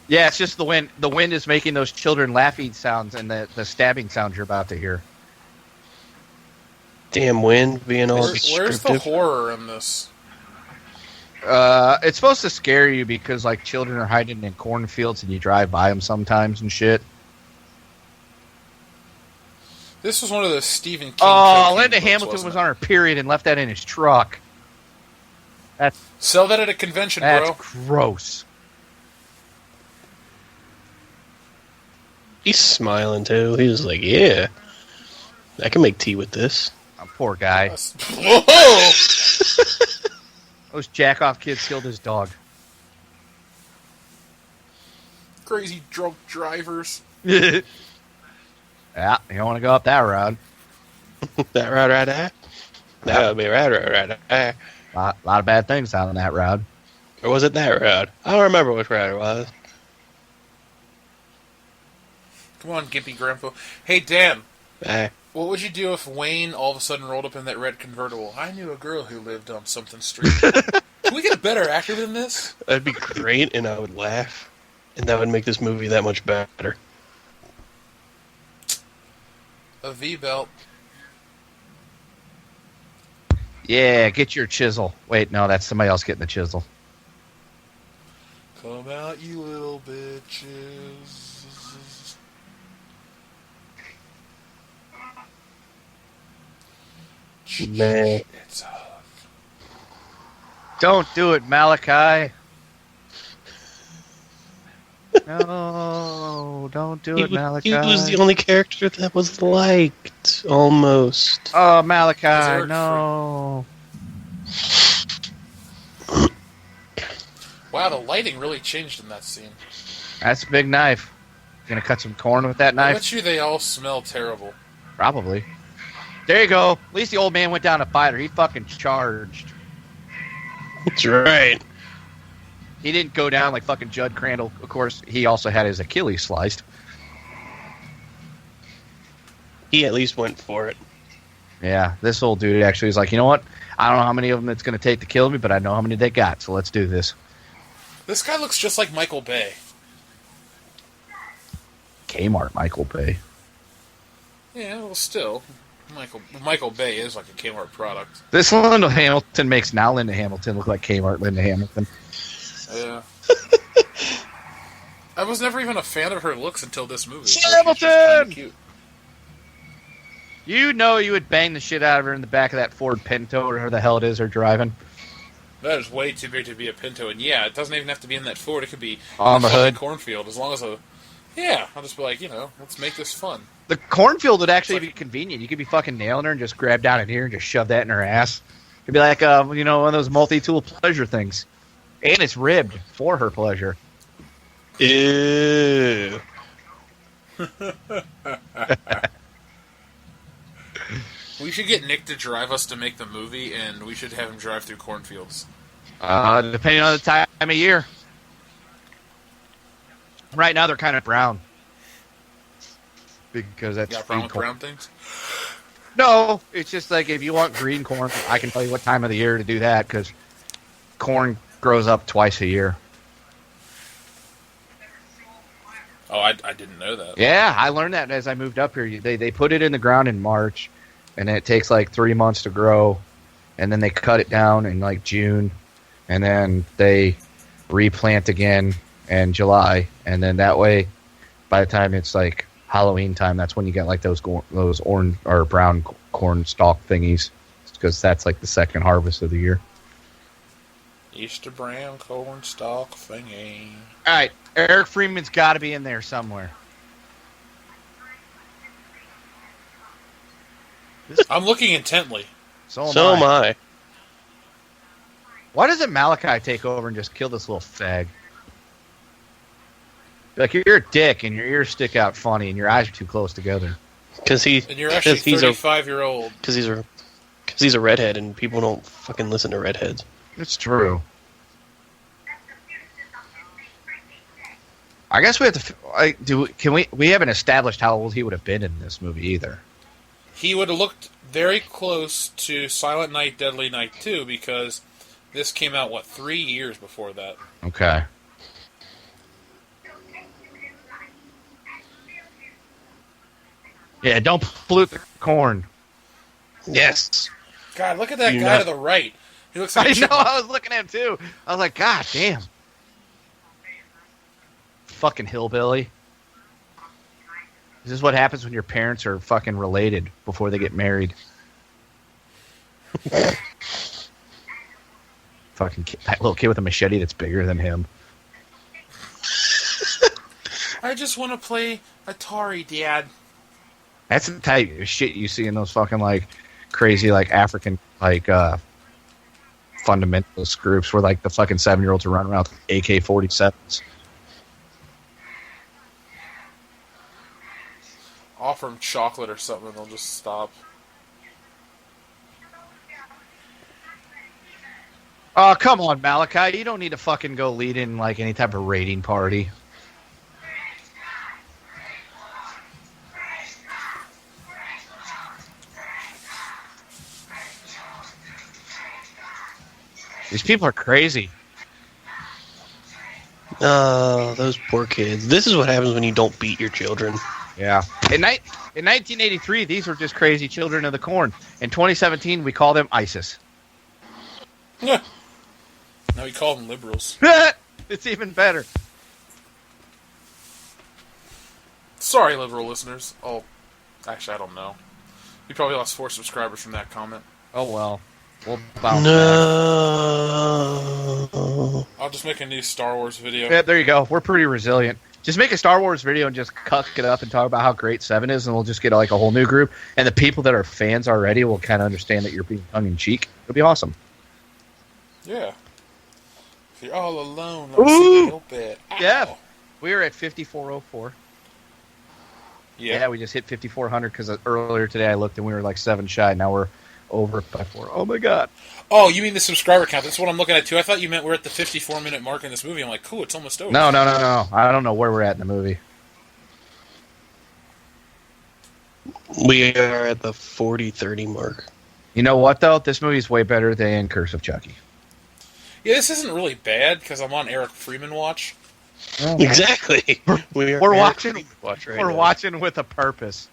Yeah, it's just the wind. The wind is making those children laughing sounds and the stabbing sounds you're about to hear. Damn wind being all Where's the descriptive. horror in this? It's supposed to scare you because like children are hiding in cornfields and you drive by them sometimes and shit. This was one of the Stephen King. Oh, cocaine Linda books, Hamilton wasn't was it? on her period and left that in his truck. Sell that at a convention, That's bro. gross. He's smiling too. He was like, "Yeah, I can make tea with this." Poor guy. Whoa! Those jack-off kids killed his dog. Crazy drunk drivers. Yeah, you don't want to go up that road. That right there. That would be right there. A lot of bad things out on that road. Or was it that road? I don't remember which road it was. Come on, gimpy grandpa. Hey, Dan. Eh. What would you do if Wayne all of a sudden rolled up in that red convertible? I knew a girl who lived on something street. Can we get a better actor than this? That'd be great, and I would laugh. And that would make this movie that much better. A V-belt. Yeah, get your chisel. Wait, no, that's somebody else getting the chisel. Come out, you little bitches. Man. It's Don't do it, Malachi. No, don't do it, Malachi. He was the only character that was liked, almost. Oh, Is Malachi, there- no. Wow, the lighting really changed in that scene. That's a big knife. Gonna cut some corn with that I knife? bet you they all smell terrible. Probably. There you go. At least the old man went down to fight her. He fucking charged. That's right. He didn't go down like fucking Judd Crandall. Of course, he also had his Achilles sliced. He at least went for it. Yeah, this old dude actually was like, you know what? I don't know how many of them it's going to take to kill me, but I know how many they got, so let's do this. This guy looks just like Michael Bay. Kmart Michael Bay. Yeah, well, still. Michael Bay is like a Kmart product. This Linda Hamilton makes now Linda Hamilton look like Kmart Linda Hamilton. Yeah. I was never even a fan of her looks until this movie. Hamilton! She's just kinda cute. You know you would bang the shit out of her in the back of that Ford Pinto or whatever the hell it is they're driving. That is way too big to be a Pinto, and yeah, it doesn't even have to be in that Ford. It could be On the a fucking hood. cornfield, as long as yeah, I'll just be like, let's make this fun. The cornfield would actually be convenient. You could be fucking nailing her and just grab down in here and just shove that in her ass. It'd be like, one of those multi-tool pleasure things. And it's ribbed for her pleasure. Ew. We should get Nick to drive us to make the movie, and we should have him drive through cornfields. Depending on the time of year. Right now they're kind of brown. Because that's You got a problem with corn. brown things? No, it's just like if you want green corn, I can tell you what time of the year to do that because corn grows up twice a year. Oh, I didn't know that. Yeah, I learned that as I moved up here. They put it in the ground in March, and then it takes like 3 months to grow, and then they cut it down in like June, and then they replant again in July, and then that way, by the time it's like Halloween time, that's when you get like those orange or brown corn stalk thingies, because that's like the second harvest of the year. Easter brown corn stalk thingy. All right, Eric Freeman's got to be in there somewhere. I'm looking intently. So Am I. Why doesn't Malachi take over and just kill this little fag? Like, you're a dick and your ears stick out funny and your eyes are too close together. Because And you're actually 35-year-old. Because he's a redhead, and people don't fucking listen to redheads. It's true. I guess we have to. We haven't established how old he would have been in this movie either. He would have looked very close to Silent Night, Deadly Night 2 because This came out, 3 years before that? Okay. Yeah, don't pollute the corn. Yes. God, look at that Do guy not- to the right. He looks I like a know, chipmunk. I was looking at him too. I was like, God damn. Fucking hillbilly. This is what happens when your parents are fucking related before they get married. Fucking that little kid with a machete that's bigger than him. I just want to play Atari, Dad. That's the type of shit you see in those fucking like crazy like African like fundamentalist groups where like the fucking 7-year-olds are running around with AK-47s. Offer him chocolate or something and they'll just stop. Oh, come on, Malachi. You don't need to fucking go lead in like any type of raiding party. These people are crazy. Oh, those poor kids. This is what happens when you don't beat your children. Yeah. In 1983, these were just crazy children of the corn. In 2017, we call them ISIS. Yeah. Now we call them liberals. It's even better. Sorry, liberal listeners. Oh, actually, I don't know. We probably lost 4 subscribers from that comment. Oh, well. We'll bounce back. No. I'll just make a new Star Wars video. Yeah, there you go. We're pretty resilient. Just make a Star Wars video and just cuck it up and talk about how great 7 is, and we'll just get like a whole new group. And the people that are fans already will kind of understand that you're being tongue-in-cheek. It'll be awesome. Yeah. If you're all alone, Ooh! see real bad. Ow. Yeah. We're at 5404. Yeah. Yeah, we just hit 5400 because earlier today I looked and we were like 7 shy. Now we're over by 4. Oh my god. Oh, you mean the subscriber count? That's what I'm looking at too. I thought you meant we're at the 54-minute mark in this movie. I'm like, cool, it's almost over. No. I don't know where we're at in the movie. We are at the 40-30 mark. You know what though? This movie's way better than Curse of Chucky. Yeah, this isn't really bad because I'm on Eric Freeman watch. Exactly. We're watching. Watch right We're now. watching with a purpose.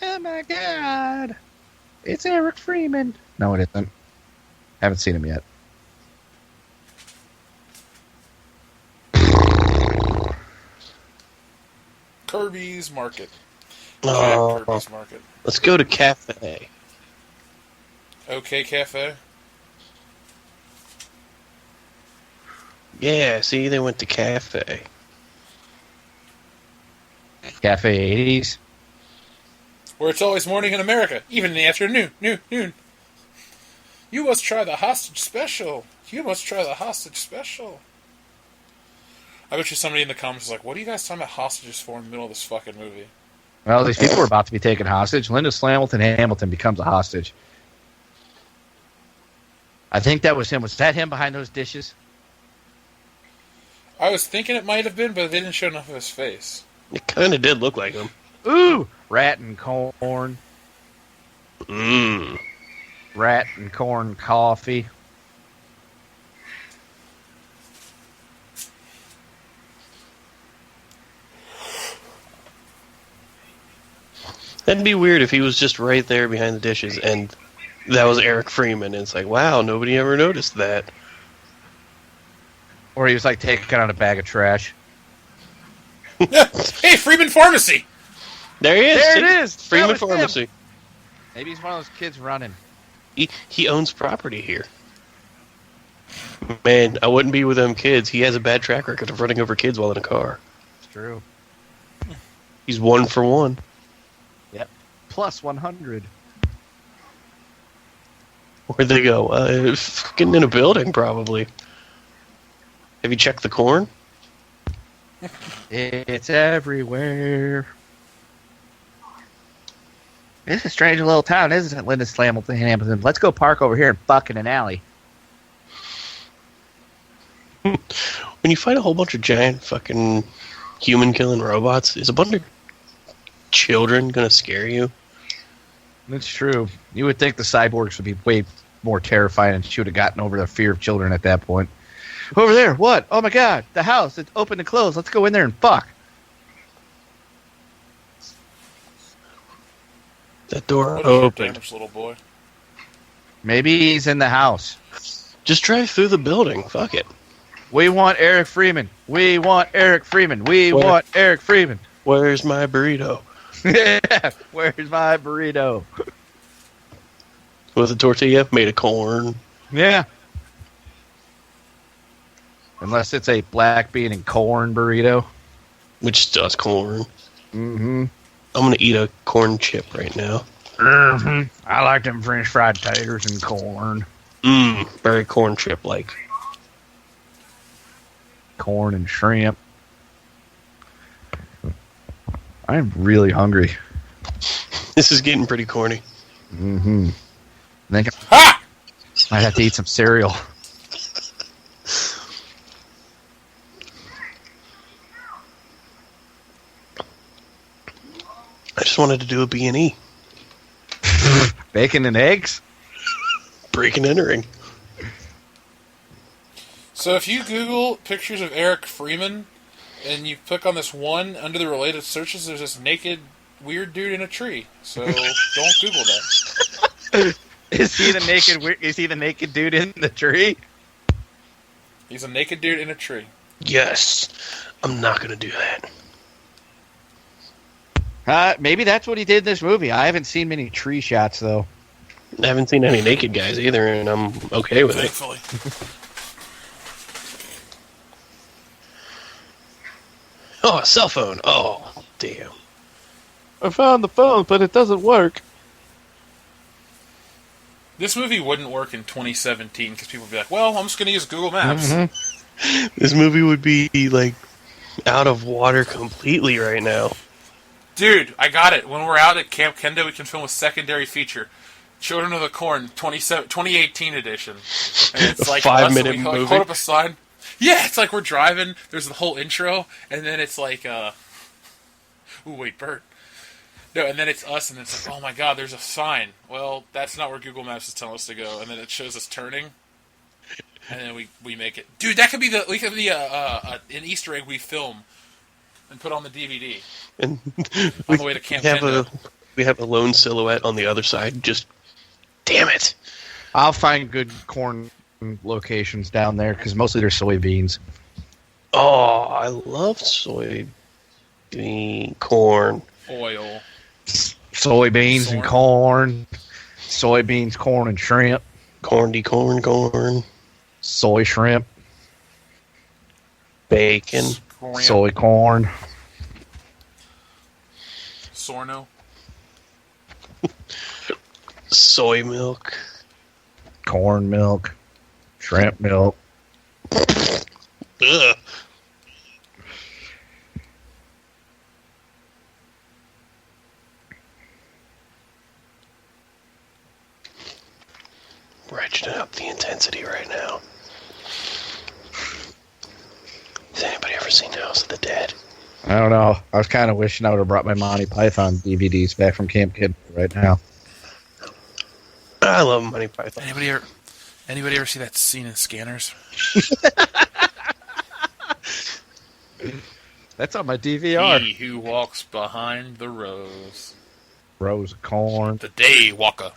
Oh my god! It's Eric Freeman. No, it isn't. Haven't seen him yet. Kirby's Market. Oh. Jack Kirby's Market. Let's go to Cafe. Okay, Cafe. Yeah, see, they went to Cafe. Cafe 80s. Where it's always morning in America, even in the afternoon. Noon. You must try the hostage special. You must try the hostage special. I bet you somebody in the comments is like, what are you guys talking about hostages for in the middle of this fucking movie? Well, these people are about to be taken hostage. Linda Slamilton Hamilton becomes a hostage. I think that was him. Was that him behind those dishes? I was thinking it might have been, but they didn't show enough of his face. It kind of did look like him. Ooh! Rat and corn. Mmm. Rat and corn coffee. That'd be weird if he was just right there behind the dishes and that was Eric Freeman. And it's like, wow, nobody ever noticed that. Or he was like taking out a bag of trash. Hey, Freeman Pharmacy! There he is. There See? it is. Freeman That was him. Pharmacy. Maybe he's one of those kids running. He owns property here. Man, I wouldn't be with them kids. He has a bad track record of running over kids while in a car. It's true. He's 1 for 1. Yep. Plus 100. Where'd they go? Fucking in a building, probably. Have you checked the corn? It's everywhere. This is a strange little town, isn't it, Linda Slamilton Hamilton? Let's go park over here and fuck in an alley. When you fight a whole bunch of giant fucking human-killing robots, is a bunch of children gonna scare you? That's true. You would think the cyborgs would be way more terrifying, and she would have gotten over the fear of children at that point. Over there, what? Oh my God, the house. It's open and closed. Let's go in there and fuck. That door What is your open. damaged little boy? Maybe he's in the house. Just drive through the building. Fuck it. We want Eric Freeman. We want Eric Freeman. We Where? want Eric Freeman. Where's my burrito? Yeah, where's my burrito? With a tortilla made of corn. Yeah. Unless it's a black bean and corn burrito. Which does corn. Mm-hmm. I'm gonna eat a corn chip right now. Mm-hmm. I like them French fried taters and corn. Very corn chip like. Corn and shrimp. I'm really hungry. This is getting pretty corny. Mm-hmm. I think Ha! I might have to eat some cereal. I just wanted to do a B&E. Bacon and eggs? Break and entering. So if you Google pictures of Eric Freeman, and you click on this one, under the related searches, there's this naked, weird dude in a tree. So don't Google that. Is he the naked dude in the tree? He's a naked dude in a tree. Yes. I'm not gonna do that. Maybe that's what he did in this movie. I haven't seen many tree shots, though. I haven't seen any naked guys either, and I'm okay with it. Thankfully. Oh, a cell phone. Oh, damn. I found the phone, but it doesn't work. This movie wouldn't work in 2017 because people would be like, well, I'm just going to use Google Maps. Mm-hmm. This movie would be, like, out of water completely right now. Dude, I got it. When we're out at Camp Kendo, we can film a secondary feature. Children of the Corn, 2018 edition. And it's A like 5-minute we movie? hold up a sign. Yeah, it's like we're driving. There's the whole intro, and then it's like, ooh, wait, Bert. No, and then it's us, and it's like, oh my God, there's a sign. Well, that's not where Google Maps is telling us to go. And then it shows us turning, and then we make it. Dude, that could be an Easter egg we film and put on the DVD And on the way to Camp Kendo. we have a lone silhouette on the other side. Just, damn it. I'll find good corn locations down there, because mostly they're soybeans. Oh, I love soybean corn. Oil. Soybeans and corn. Soybeans, corn, and shrimp. Corn. Soy shrimp. Bacon. Soy corn. Sorno. Soy milk. Corn milk. Shrimp milk. Ugh. Ratcheting up the intensity right now. Has anybody ever seen House of the Dead? I don't know. I was kind of wishing I would have brought my Monty Python DVDs back from Camp Kid right now. I love Monty Python. Anybody ever see that scene in Scanners? That's on my DVR. He who walks behind the rose. Rows of corn. The day walker.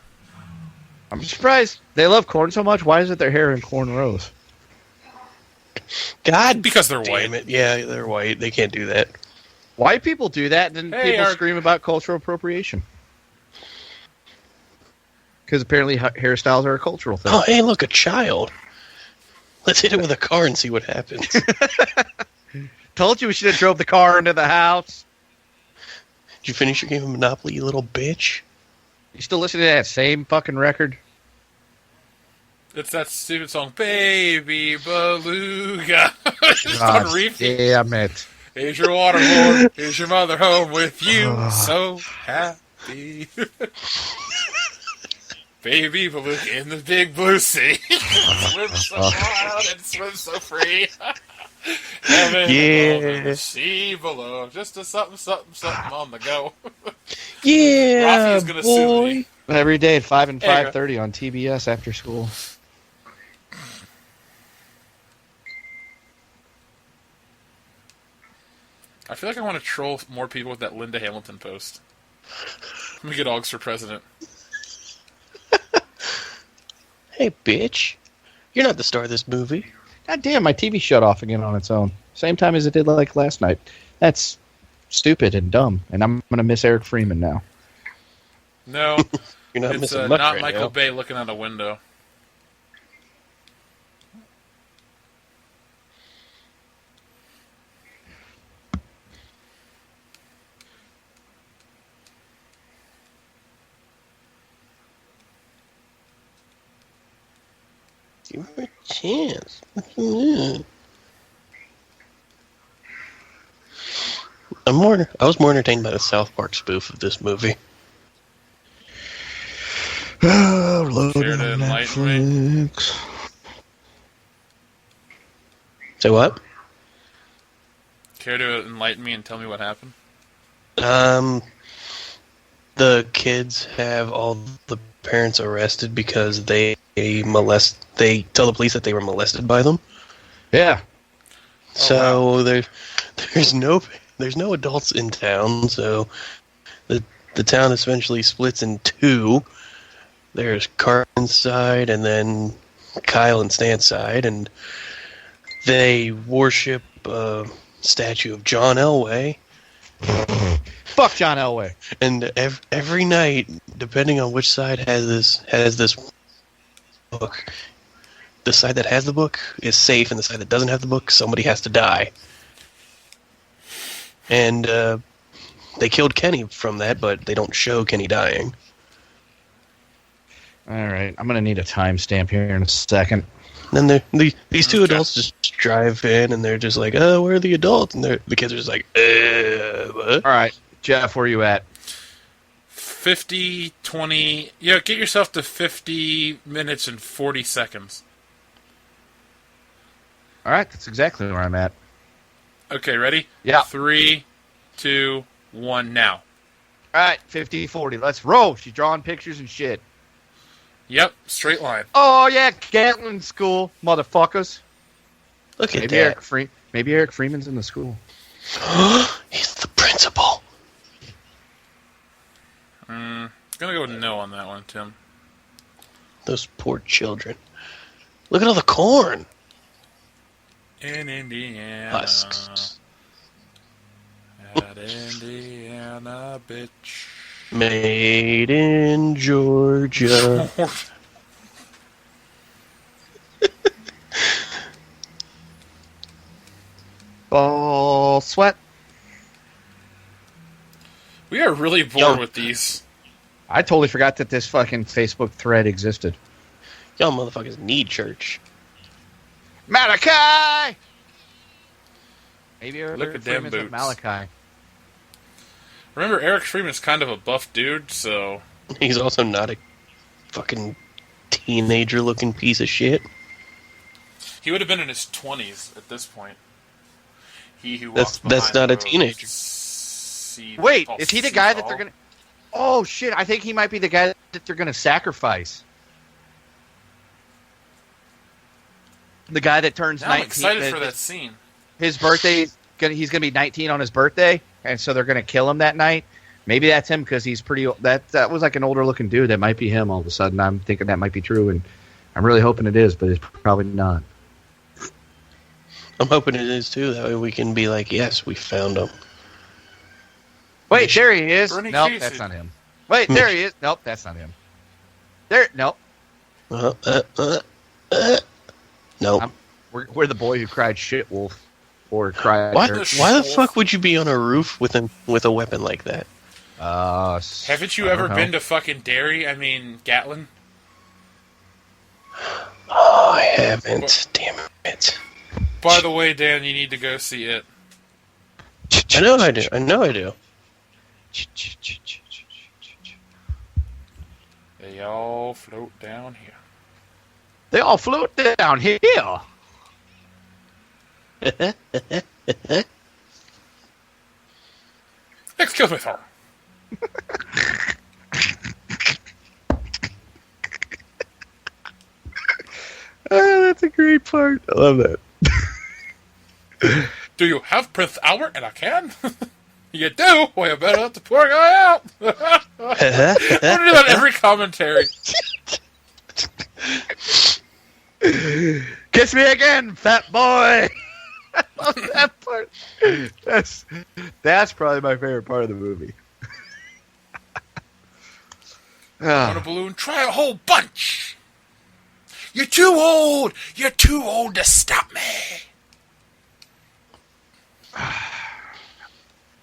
I'm surprised they love corn so much. Why isn't their hair in corn rows? God Because they're damn white. it. Yeah, they're white. They can't do that. White people do that, and then Hey, people our- scream about cultural appropriation. Because apparently hairstyles are a cultural thing. Oh, hey, look, a child. Let's hit it with a car and see what happens. Told you we should have drove the car into the house. Did you finish your game of Monopoly, you little bitch? You still listening to that same fucking record? It's that stupid song, Baby Beluga. Just on repeat. Damn it. Here's your waterboard. Here's your mother home with you. So happy. Baby Beluga in the big blue sea. Swim so wild and swim so free. Heaven above and the sea below. Just a something on the go. Yeah, Rafi's gonna sue boy. me. Every day at 5 and There you go. 5:30 on TBS after school. I feel like I want to troll more people with that Linda Hamilton post. Let me get Augs for president. Hey, bitch. You're not the star of this movie. God damn, my TV shut off again on its own. Same time as it did like last night. That's stupid and dumb, and I'm going to miss Eric Freeman now. No, You're not it's missing much not right Michael now. Bay looking out a window. Give her a chance. I was more entertained by the South Park spoof of this movie. Oh, Care to enlighten me? Say what? Care to enlighten me and tell me what happened? The kids have all the parents arrested because they tell the police that they were molested by them. Yeah. So there's no adults in town, so the town essentially splits in two. There's Carmen's side and then Kyle and Stan's side, and they worship a statue of John Elway. Fuck John Elway. And every night, depending on which side has this book, the side that has the book is safe, and the side that doesn't have the book, somebody has to die. And they killed Kenny from that, but they don't show Kenny dying. All right, I'm going to need a timestamp here in a second. And then these two adults just drive in, and they're just like, "Oh, where are the adults?" And the kids are just like, what? All right, Jeff, where you at? 50, 20... Yeah, get yourself to 50 minutes and 40 seconds. All right, that's exactly where I'm at. Okay, ready? Yeah. 3, 2, 1, now. All right, 50-40. Let's roll. She's drawing pictures and shit. Yep, straight line. Oh, yeah, Gatlin School, motherfuckers. Look at Maybe that. Maybe Eric Freeman's in the school. He's the principal. Gonna go with no on that one, Tim. Those poor children. Look at all the corn. In Indiana. Husks. At Indiana, bitch. Made in Georgia. Ball sweat. We are really bored Yo. with these. I totally forgot that this fucking Facebook thread existed. Y'all motherfuckers need church. Malachi! Maybe Look at them Freeman's with boots. Malachi. Remember, Eric Freeman's kind of a buff dude, so... He's also not a fucking teenager-looking piece of shit. He would have been in his 20s at this point. He who That's walks behind not the a road teenager. Wait, Oh, is he the guy that they're gonna... Oh, shit, I think he might be the guy that they're gonna sacrifice. The guy that turns Now I'm 19... excited for that scene. His birthday, he's gonna be 19 on his birthday, and so they're gonna kill him that night. Maybe that's him because he's pretty old. That was like an older looking dude. That might be him all of a sudden. I'm thinking that might be true, and I'm really hoping it is, but it's probably not. I'm hoping it is too. That way we can be like, yes, we found him. Wait, there he is. Bernie Nope, Casey. that's not him. Wait, there he is. Nope, that's not him. There, nope. No. We're the boy who cried shit wolf, or cried. Why the the wolf? fuck would you be on a roof with a weapon like that? Haven't you I ever don't know. been to fucking Derry? I mean, Gatlin? Oh, I haven't. Damn it. By the way, Dan, you need to go see it. I know I do. They all float down here. They all float down here. Excuse me, sir. That's a great part. I love that. Do you have Prince Albert in a can? You do? Well, you better let the poor guy out. I'm going to do that every commentary. Kiss me again, fat boy. I love that part. That's probably my favorite part of the movie. Want a balloon? Try a whole bunch. You're too old. You're too old to stop me.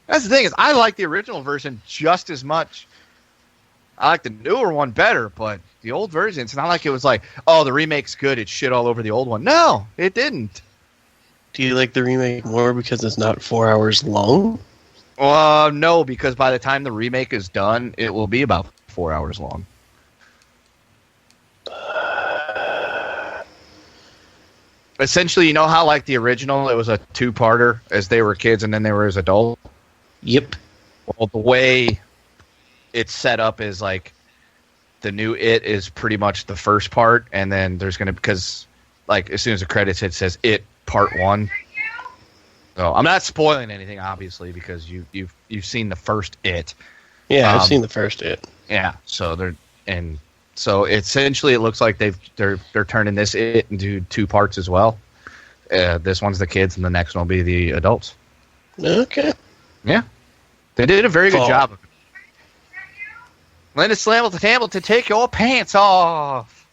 That's the thing is, I like the original version just as much. I like the newer one better, but the old version, it's not like it was like, oh, the remake's good, it's shit all over the old one. No, it didn't. Do you like the remake more because it's not 4 hours long? No, because by the time the remake is done, it will be about 4 hours long. Essentially, you know how like the original, it was a two-parter as they were kids and then they were as adults? Yep. Well, the way it's set up is like the new It is pretty much the first part, and then there's going to, because like as soon as the credits hit, it says It Part 1. So I'm not spoiling anything, obviously, because you've seen the first It. Yeah, I've seen the first It. Yeah, so essentially it looks like they're turning this It into two parts as well. This one's the kids, and the next one will be the adults. Okay. Yeah, they did a very good job of it. Linda Hamilton, take your pants off.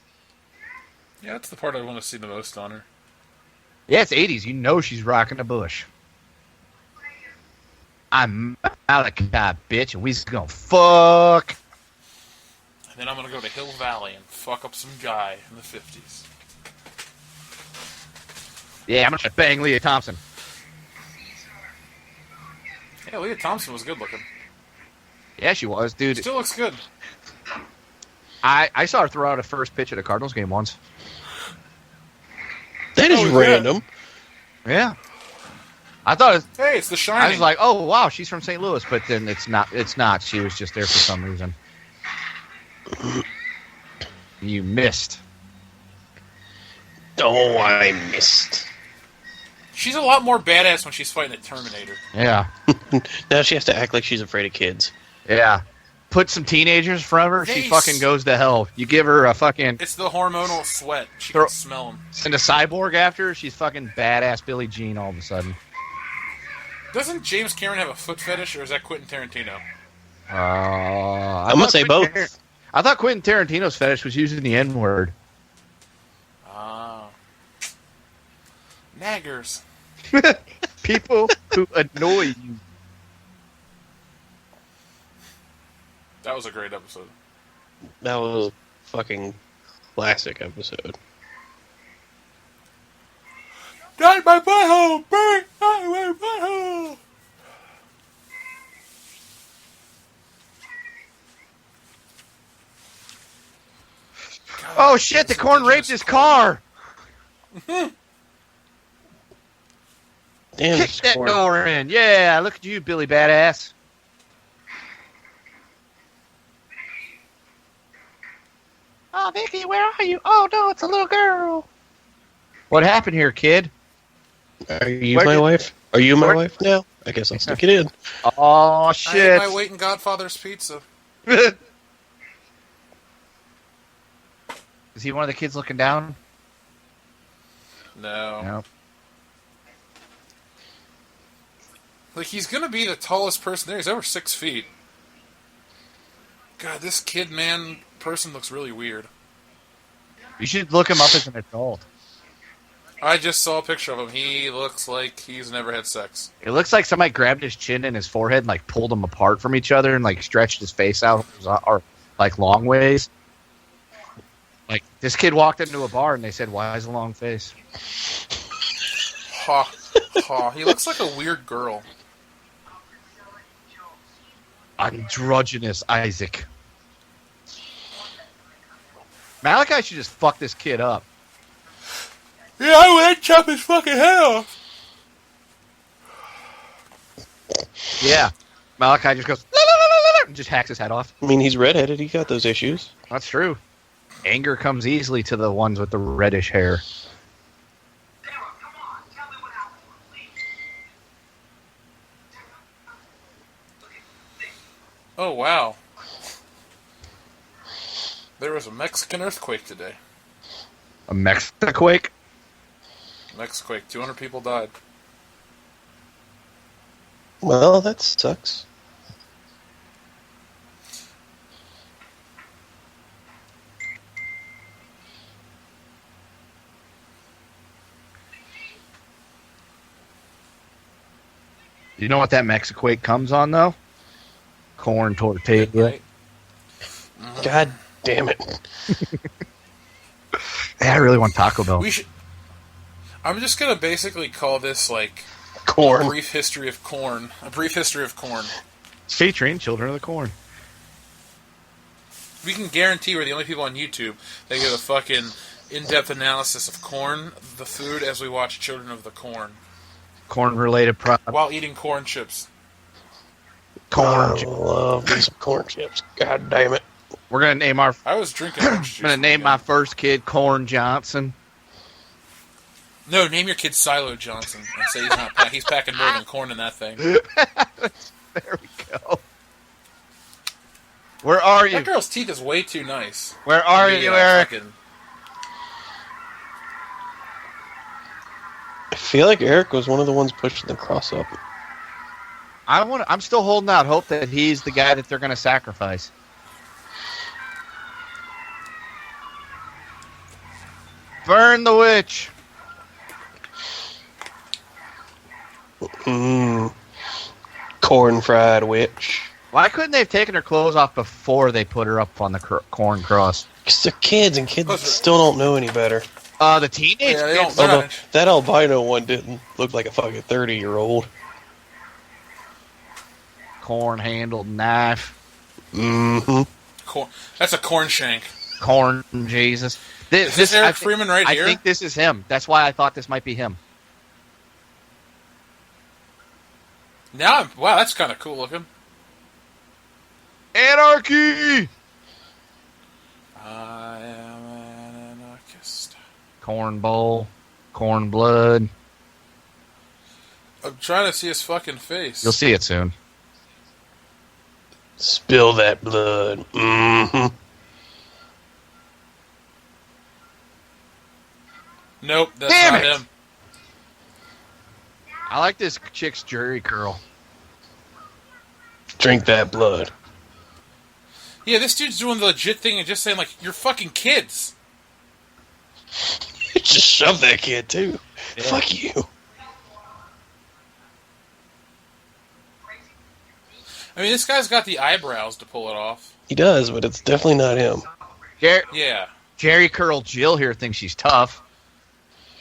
Yeah, that's the part I want to see the most on her. Yeah, it's 80s. You know she's rocking a bush. I'm Malachi, bitch, and we's gonna fuck. And then I'm going to go to Hill Valley and fuck up some guy in the 50s. Yeah, I'm gonna bang Leah Thompson. Yeah, Leah Thompson was good looking. Yeah, she was, dude. Still looks good. I saw her throw out a first pitch at a Cardinals game once. That is random. Yeah. I thought it was, Hey, it's The Shining. I was like, oh wow, she's from St. Louis, but then it's not. She was just there for some reason. You missed. Oh, I missed. She's a lot more badass when she's fighting a Terminator. Yeah. Now she has to act like she's afraid of kids. Yeah. Put some teenagers in front of her, she fucking goes to hell. You give her a fucking... It's the hormonal sweat. She can smell them. Send a cyborg after her, she's fucking badass Billie Jean all of a sudden. Doesn't James Cameron have a foot fetish, or is that Quentin Tarantino? I'm going to say both. I thought Quentin Tarantino's fetish was using the N-word. Naggers. People who annoy you. That was a great episode. That was a fucking classic episode. Not my butthole! Burn! Not my butthole! God, Oh shit, the corn raped his car! Damn, Kick that door in. Yeah, look at you, Billy Badass. Oh, Vicky, where are you? Oh, no, it's a little girl. What happened here, kid? Are you my wife? Are you my wife now? I guess I'll stick it in. Oh, I shit. ate my weight in Godfather's pizza. Is he one of the kids looking down? No. No. Like, he's gonna be the tallest person there. He's over 6 feet. God, this person looks really weird. You should look him up as an adult. I just saw a picture of him. He looks like he's never had sex. It looks like somebody grabbed his chin and his forehead and, like, pulled them apart from each other and, like, stretched his face out, or like, long ways. Like, this kid walked into a bar and they said, why is a long face? Ha. Ha. He looks like a weird girl. Androgynous Isaac. Malachi should just fuck this kid up. Yeah, I would chop his fucking head off. Yeah. Malachi just goes, la, la, la, la, la, and just hacks his head off. I mean, he's redheaded. He got those issues. That's true. Anger comes easily to the ones with the reddish hair. Oh, wow. There was a Mexican earthquake today. A Mexiquake? Mexiquake. 200 people died. Well, that sucks. You know what that Mexiquake comes on, though? Corn tortilla. Right? God damn it. Yeah, I really want Taco Bell. We should. I'm just gonna basically call this like Corn. a brief history of corn. A brief history of corn. It's featuring Children of the Corn. We can guarantee we're the only people on YouTube that give a fucking in-depth analysis of corn, the food, as we watch Children of the Corn Corn-related product. while eating corn chips. Corn. I love these corn chips. God damn it. We're gonna name our. I was drinking orange juice. I'm gonna name my first kid Corn Johnson. No, name your kid Silo Johnson and say he's packing more than corn in that thing. There we go. Where are you? That girl's teeth is way too nice. Where are To be, you, Eric? fucking- I feel like Eric was one of the ones pushing the cross up. I'm still holding out hope that he's the guy that they're gonna sacrifice. Burn the witch. Corn fried witch. Why couldn't they have taken her clothes off before they put her up on the corn cross? Because they're kids, and kids still don't know any better. The teenage Yeah, they kids. don't- Although, that albino one didn't look like a fucking 30-year-old. Corn-handled knife. Mm-hmm. Corn. That's a corn shank. Corn Jesus. Is this Eric I thi- Freeman right here? I think this is him. That's why I thought this might be him. Wow, that's kind of cool looking. Anarchy! I am an anarchist. Corn bowl. Corn blood. I'm trying to see his fucking face. You'll see it soon. Spill that blood. Mm-hmm. Nope, that's Damn not it! him. I like this chick's jerry curl. Drink that blood. Yeah, this dude's doing the legit thing and just saying, like, you're fucking kids. Just shove that kid, too. Yeah. Fuck you. I mean, this guy's got the eyebrows to pull it off. He does, but it's definitely not him. Yeah. Jerry curl Jill here thinks she's tough.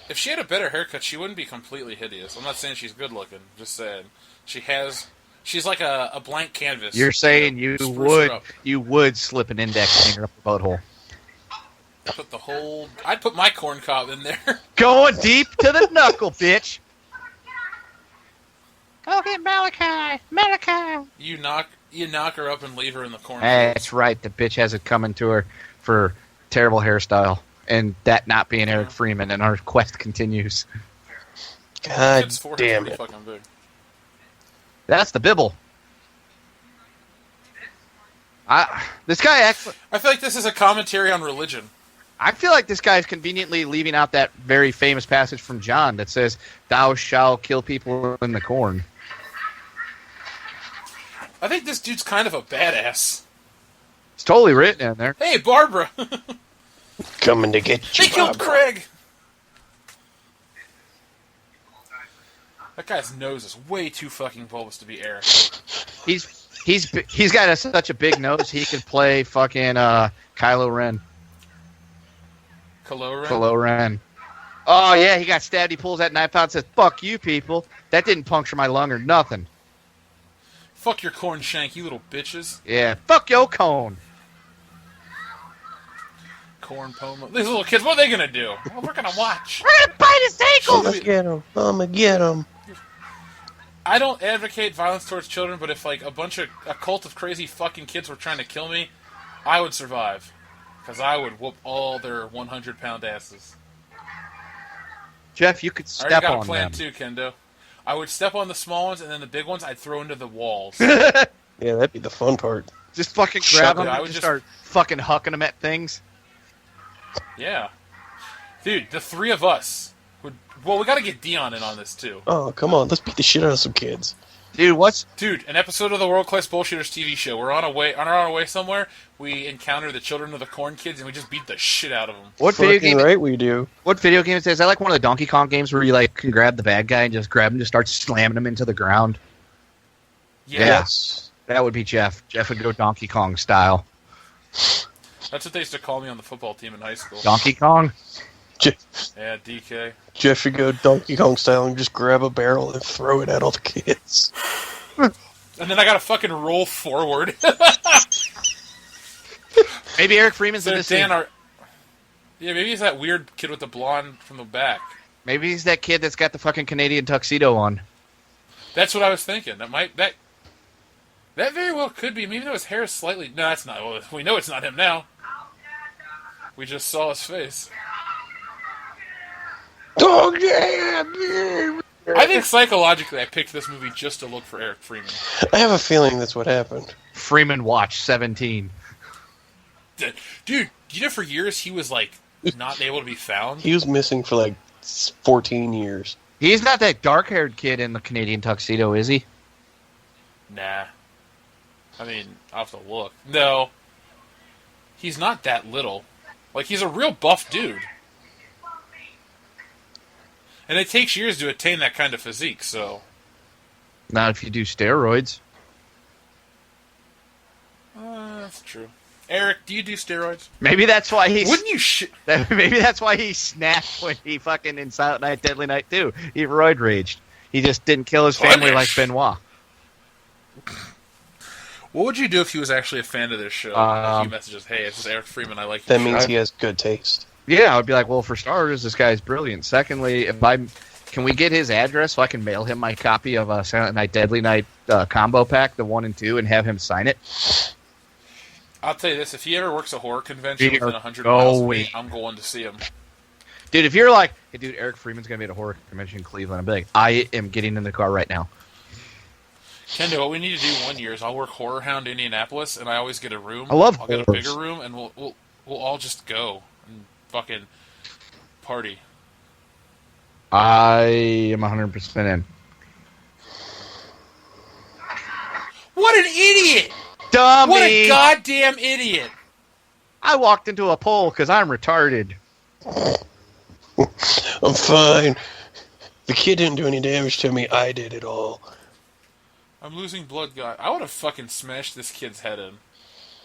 If she had a better haircut, she wouldn't be completely hideous. I'm not saying she's good looking. Just saying. She's like a blank canvas. You're saying Spruce her up. you would slip an index finger up the butthole. I'd put my corn cob in there. Going deep to the knuckle, bitch. Go get Malachi. Malachi. You knock her up and leave her in the corn. That's right. The bitch has it coming to her for terrible hairstyle. And that not being Eric Freeman, and our quest continues. God Kid's forehead's damn pretty it. fucking big. That's the Bibble. This guy actually. I feel like this is a commentary on religion. I feel like this guy is conveniently leaving out that very famous passage from John that says, "Thou shalt kill people in the corn." I think this dude's kind of a badass. It's totally written in there. Hey, Barbara! Coming to get you, They killed Barbara. Craig! That guy's nose is way too fucking bulbous to be Eric. He's got such a big nose he could play fucking Kylo Ren. Kylo Ren. Oh yeah, he got stabbed. He pulls that knife out and says, "Fuck you, people." That didn't puncture my lung or nothing. Fuck your corn shank, you little bitches. Yeah, fuck your cone. Corn poma. These little kids, what are they gonna do? Well, we're gonna watch. We're gonna bite his ankles. I'ma get him. I'ma get him. I don't advocate violence towards children, but if like a cult of crazy fucking kids were trying to kill me, I would survive. Because I would whoop all their 100-pound asses. Jeff, you could I already step got a on plan them. too, Kendo. I would step on the small ones, and then the big ones I'd throw into the walls. Yeah, that'd be the fun part. Just fucking Shut grab up. them I and would just just- start fucking hucking them at things. Yeah. Dude, the three of us would... Well, we gotta get Dion in on this, too. Oh, come on. Let's beat the shit out of some kids. Dude, what's... Dude, an episode of the World Class Bullshitters TV show. We're on our way somewhere. We encounter the Children of the Corn kids, and we just beat the shit out of them. What video Fucking game... right we do. What video game is that? Is that like one of the Donkey Kong games where you like can grab the bad guy and just grab him and just start slamming him into the ground? Yeah. Yes. That would be Jeff. Jeff would go Donkey Kong style. That's what they used to call me on the football team in high school. Donkey Kong? Yeah, DK. Jeff should go Donkey Kong style and just grab a barrel and throw it at all the kids. And then I gotta fucking roll forward. Maybe Eric Freeman's in So this Dan, scene. yeah, maybe he's that weird kid with the blonde from the back. Maybe he's that kid that's got the fucking Canadian tuxedo on. That's what I was thinking. That very well could be. Maybe though his hair is slightly... No, that's not... Well, we know it's not him now. We just saw his face. Oh, yeah! I think psychologically I picked this movie just to look for Eric Freeman. I have a feeling that's what happened. Freeman Watch 17. Dude, you know for years he was like not able to be found? He was missing for like 14 years. He's not that dark-haired kid in the Canadian tuxedo, is he? Nah. I mean, I'll have to look. No. He's not that little. Like, he's a real buff dude. And it takes years to attain that kind of physique, so... Not if you do steroids. That's true. Eric, do you do steroids? Maybe that's why he... Wouldn't you Maybe that's why he snapped when he fucking in Silent Night, Deadly Night 2. He roid raged. He just didn't kill his family like Benoit. What would you do if he was actually a fan of this show? If you message us, hey, this is Eric Freeman, I like your That show. means he has good taste. Yeah, I would be like, well, for starters, this guy's brilliant. Secondly, can we get his address so I can mail him my copy of Silent Night, Deadly Night combo pack, the 1 and 2, and have him sign it? I'll tell you this, if he ever works a horror convention within 100 Oh, miles of me, wait. I'm going to see him. Dude, if you're like, hey, dude, Eric Freeman's going to be at a horror convention in Cleveland, I'm like, I am getting in the car right now. Kendo, what we need to do one year is I'll work Horror Hound Indianapolis, and I always get a room. I love I'll get a horrors. bigger room, and we'll all just go and fucking party. I am 100% in. What an idiot! Dummy! What a goddamn idiot! I walked into a pole because I'm retarded. I'm fine. The kid didn't do any damage to me. I did it all. I'm losing blood, God. I would have fucking smashed this kid's head in.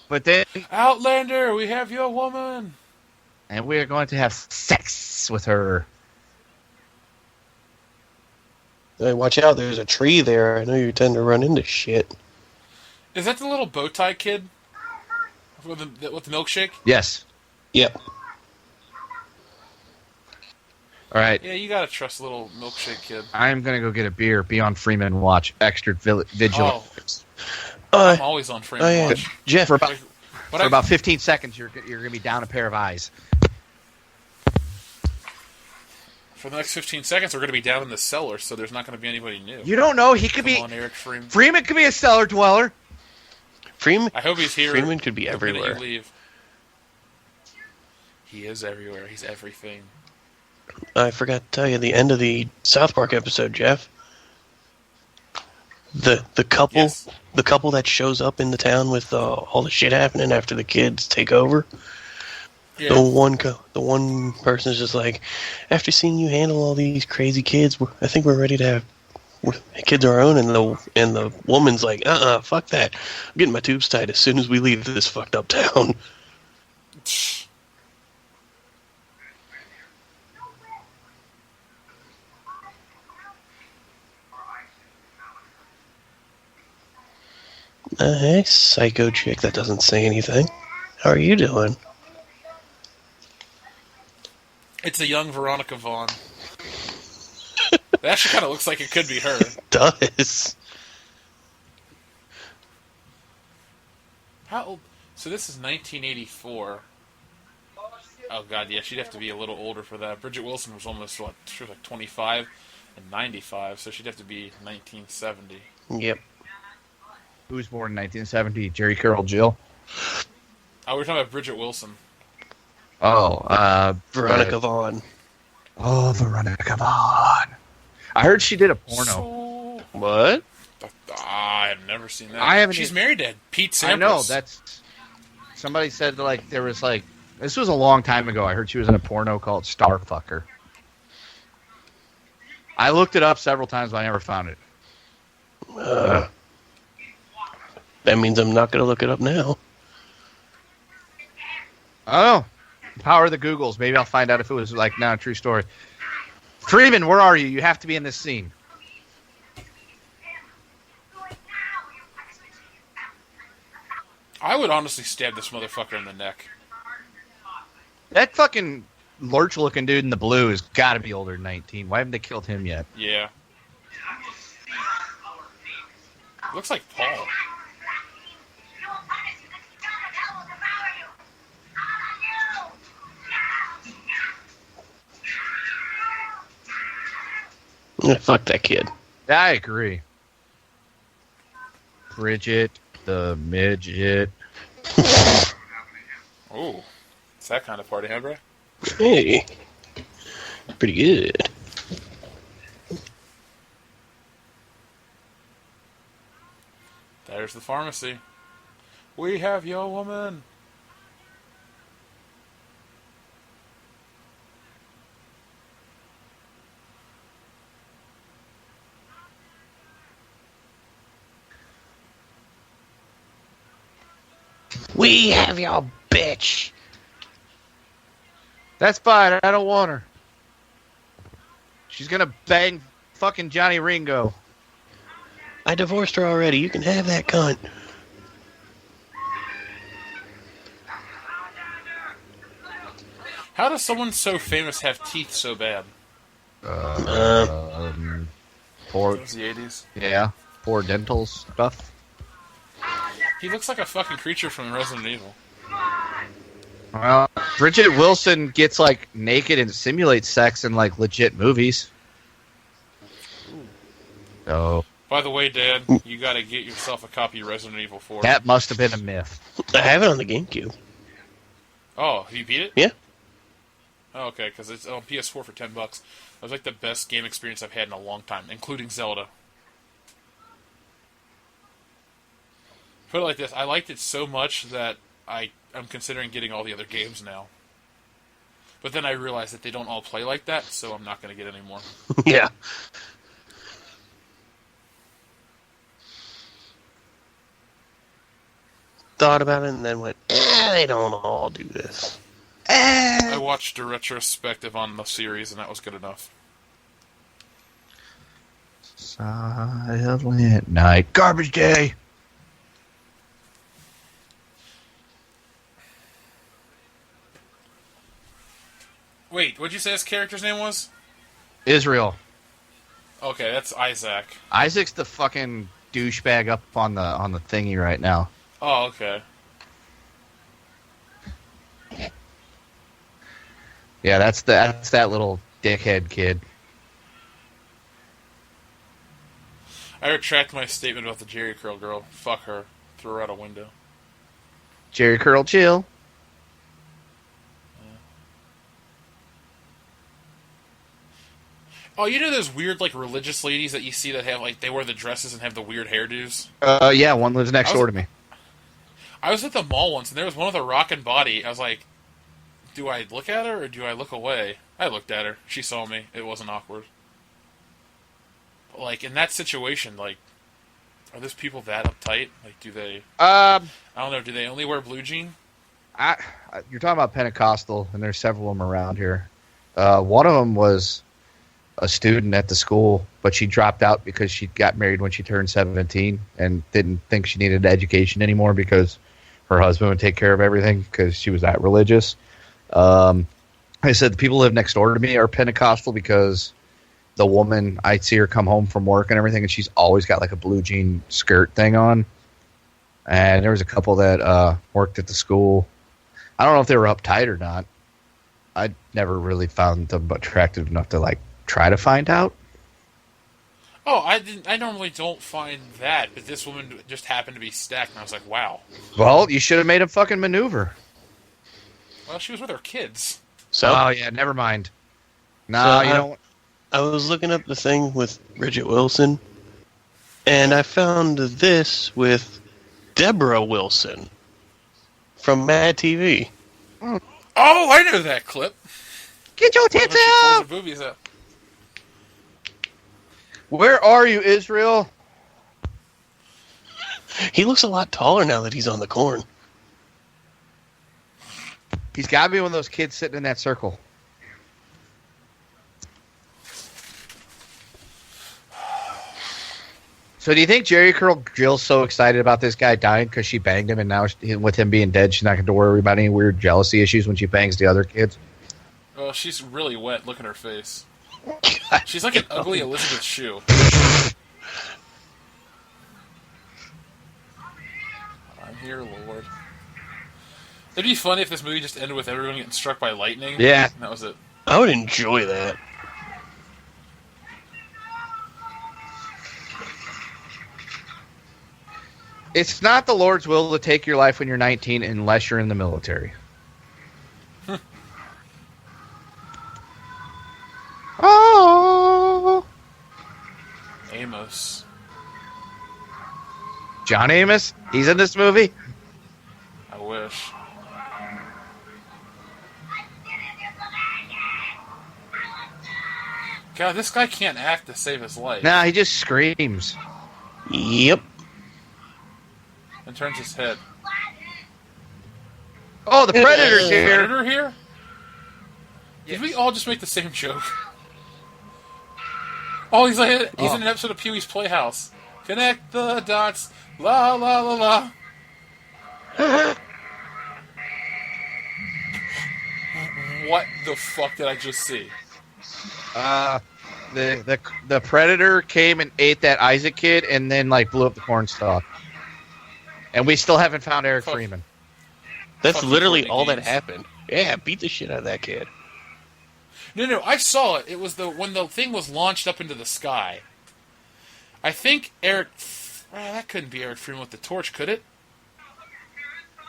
But then, Outlander, we have your woman! and we're going to have sex with her. Hey, watch out, there's a tree there. I know you tend to run into shit. Is that the little bow tie kid? With the milkshake? Yes. Yep. All right. Yeah, you gotta trust the little milkshake kid. I'm going to go get a beer. Be on Freeman Watch. Extra vigilant. I'm always on Freeman yeah. Watch. Jeff, for about, But for about 15 seconds, you're going to be down a pair of eyes. for the next 15 seconds, we're going to be down in the cellar, so there's not going to be anybody new. You don't know. He could Come be... on, Eric Freeman. Freeman could be a cellar dweller. Freeman? I hope he's here. Freeman could be the minute everywhere. You leave. He is everywhere. He's everything. I forgot to tell you the end of the South Park episode, Jeff. The couple Yes. the couple that shows up in the town with all the shit happening after the kids take over. Yeah. The one person is just like, after seeing you handle all these crazy kids, I think we're ready to have kids of our own. And the woman's like, fuck that. I'm getting my tubes tied as soon as we leave this fucked up town. Hey, psycho chick that doesn't say anything. How are you doing? It's a young Veronica Vaughn. That actually kind of looks like it could be her. Does. How old? So this is 1984. Oh god, yeah, she'd have to be a little older for that. Bridget Wilson was almost what? She was like 25 and 95, so she'd have to be 1970. Yep. Who was born in 1970? Jerry Curl Jill. Oh, we're talking about Bridget Wilson. Oh, Veronica Vaughn. Oh, Veronica Vaughn. I heard she did a porno. So... What? I have never seen that. I haven't She's even- married to Pete Sampras. I know, that's... Somebody said, like, there was, like... This was a long time ago. I heard she was in a porno called Starfucker. I looked it up several times, but I never found it. That means I'm not going to look it up now. Oh, power of the Googles. Maybe I'll find out if it was, like, not a true story. Freeman, where are you? You have to be in this scene. I would honestly stab this motherfucker in the neck. That fucking lurch-looking dude in the blue has got to be older than 19. Why haven't they killed him yet? Yeah. Looks like Paul. Yeah, fuck that kid. I agree. Bridget, the midget. Oh, it's that kind of party, huh, bro? Hey. Pretty good. There's the pharmacy. We have your woman. We have your bitch. That's fine. I don't want her. She's gonna bang fucking Johnny Ringo. I divorced her already. You can have that cunt. How does someone so famous have teeth so bad? Poor, It was the 80s. yeah, poor dental stuff. He looks like a fucking creature from Resident Evil. Well, Bridget Wilson gets like naked and simulates sex in like legit movies. So By the way, Dad, you gotta get yourself a copy of Resident Evil 4. that must have been a myth. I have it on the GameCube. Oh, have you beat it? Yeah. Oh, okay, because it's on PS4 for $10. That was like the best game experience I've had in a long time, including Zelda. Put it like this, I liked it so much that I'm considering getting all the other games now. But then I realized that they don't all play like that, so I'm not going to get any more. Yeah. Thought about it and then went, they don't all do this. I watched a retrospective on the series, and that was good enough. Silent night, garbage day. Wait, what'd you say his character's name was? Israel. Okay, that's Isaac. Isaac's the fucking douchebag up on the thingy right now. Oh, okay. Yeah, that's that little dickhead kid. I retract my statement about the Jerry Curl girl. Fuck her. Throw her out a window. Jerry Curl chill. Oh, you know those weird, like, religious ladies that you see that have, like, they wear the dresses and have the weird hairdos? Yeah, one lives next door to me. I was at the mall once, and there was one with a rockin' body. I was like, do I look at her, or do I look away? I looked at her. She saw me. It wasn't awkward. But, like, in that situation, like, are those people that uptight? Like, do they... I don't know, do they only wear blue jean? You're talking about Pentecostal, and there's several of them around here. One of them was a student at the school, but she dropped out because she got married when she turned 17 and didn't think she needed education anymore because her husband would take care of everything because she was that religious. I said the people who live next door to me are Pentecostal because the woman, I see her come home from work and everything, and she's always got like a blue jean skirt thing on. And there was a couple that worked at the school. I don't know if they were uptight or not, I never really found them attractive enough to like try to find out. Oh, I didn't. I normally don't find that, but this woman just happened to be stacked, and I was like, wow. Well, you should have made him fucking maneuver. Well, she was with her kids. So, Oh yeah, never mind. No, So you don't. I was looking up the thing with Bridget Wilson, and I found this with Deborah Wilson from Mad TV. Oh, I know that clip. Get your When tits she pulls out! her boobies up. Where are you, Israel? He looks a lot taller now that he's on the corn. He's got to be one of those kids sitting in that circle. So do you think Jerry Curl Jill's so excited about this guy dying because she banged him, and now with him being dead, she's not going to worry about any weird jealousy issues when she bangs the other kids? Oh, she's really wet. Look at her face. She's like an ugly Elizabeth Shue. I'm here, Lord. It'd be funny if this movie just ended with everyone getting struck by lightning. Yeah. And that was it. I would enjoy that. It's not the Lord's will to take your life when you're 19 unless you're in the military. Oh, Amos. John Amos? He's in this movie? I wish. God, this guy can't act to save his life. Nah, he just screams. Yep. And turns his head. Oh, the Predator's here. Predator here? Did we all just make the same joke? Oh, he's in an episode of Pee-wee's Playhouse. Connect the dots. La la la la. What the fuck did I just see? The Predator came and ate that Isaac kid and then like blew up the cornstalk. And we still haven't found Eric Fuck. Freeman. That's Fucking literally Courtney all that Gaines. happened. Yeah, beat the shit out of that kid. No, I saw it. It was when the thing was launched up into the sky. I think Eric... Well, that couldn't be Eric Freeman with the torch, could it?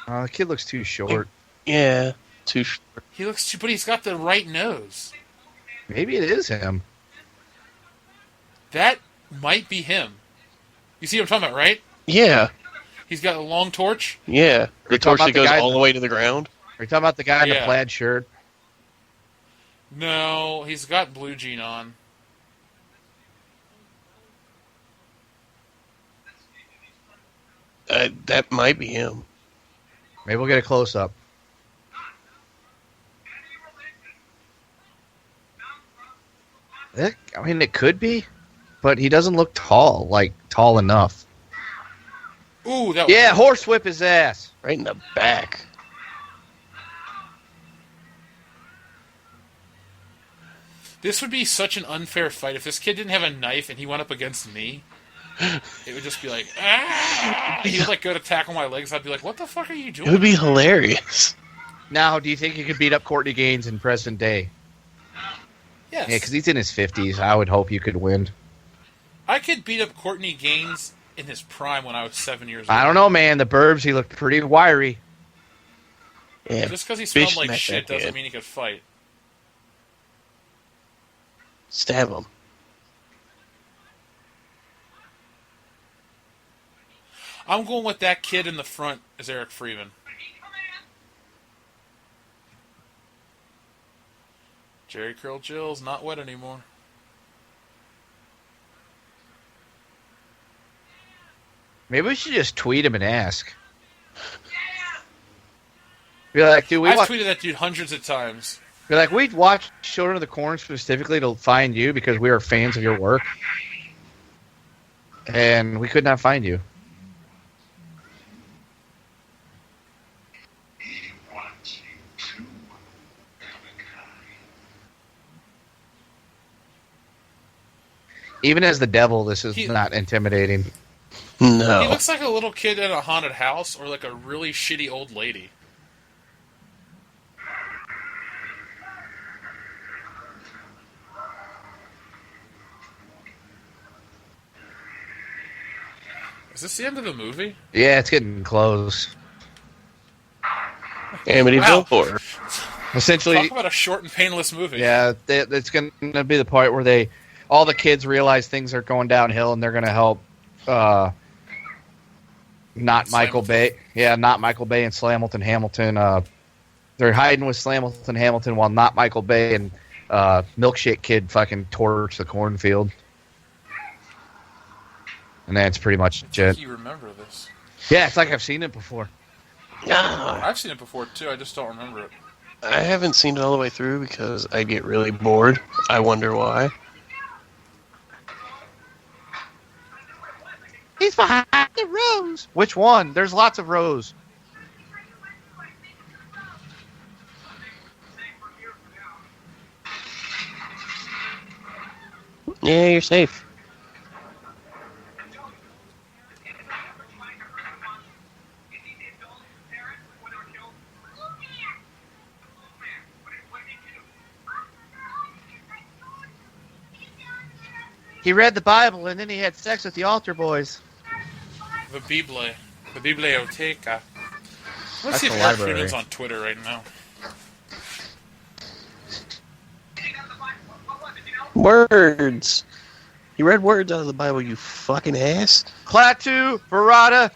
The kid looks too short. Yeah, too short. He looks... But he's got the right nose. Maybe it is him. That might be him. You see what I'm talking about, right? Yeah, He's got a long torch. yeah. The you talking torch about that the goes guy- all the way to the ground. Are you talking about the guy in the Yeah. plaid shirt? No, he's got blue jean on. That might be him. Maybe we'll get a close-up. I mean, it could be, but he doesn't look tall, like tall enough. Ooh, that Yeah, horsewhip his ass. Right in the back. This would be such an unfair fight. If this kid didn't have a knife and he went up against me, it would just be like, ah! He would like go to tackle my legs. I'd be like, what the fuck are you It would doing? be hilarious. Now, do you think he could beat up Courtney Gaines in present day? Yes. Yeah, because he's in his 50s. I would hope you could win. I could beat up Courtney Gaines in his prime when I was 7 years old. I don't know, man. The Burbs, he looked pretty wiry. Yeah, Just because he smelled bitch like smack shit that doesn't kid. mean he could fight. Stab him. I'm going with that kid in the front as Eric Freeman. Jerry Curl Jill's not wet anymore. Maybe we should just tweet him and ask. Be like, dude, I've tweeted that dude hundreds of times. we watched Children of the Corn specifically to find you because we are fans of your work. And we could not find you. Even as the devil, this is not intimidating. No. He looks like a little kid in a haunted house or like a really shitty old lady. Is this the end of the movie? Yeah, it's getting close. Amityville Wow. Horror. Essentially, Talk about a short and painless movie. yeah, it's going to be the part where all the kids realize things are going downhill, and they're going to help. Not Michael Bay. Yeah, not Michael Bay and Slamilton Hamilton. They're hiding with Slamilton Hamilton while not Michael Bay and Milkshake Kid fucking torch the cornfield. And that's pretty much it. You remember this? Yeah, it's like I've seen it before. Ah, I've seen it before too. I just don't remember it. I haven't seen it all the way through because I get really bored. I wonder why. He's behind the rose. Which one? There's lots of rows. Yeah, you're safe. He read the Bible and then he had sex with the altar boys. The Bible. The Biblioteca. Let's That's see if the Eric library. Freeman's on Twitter right now. Words. You read words out of the Bible, you fucking ass. Klaatu, Barada.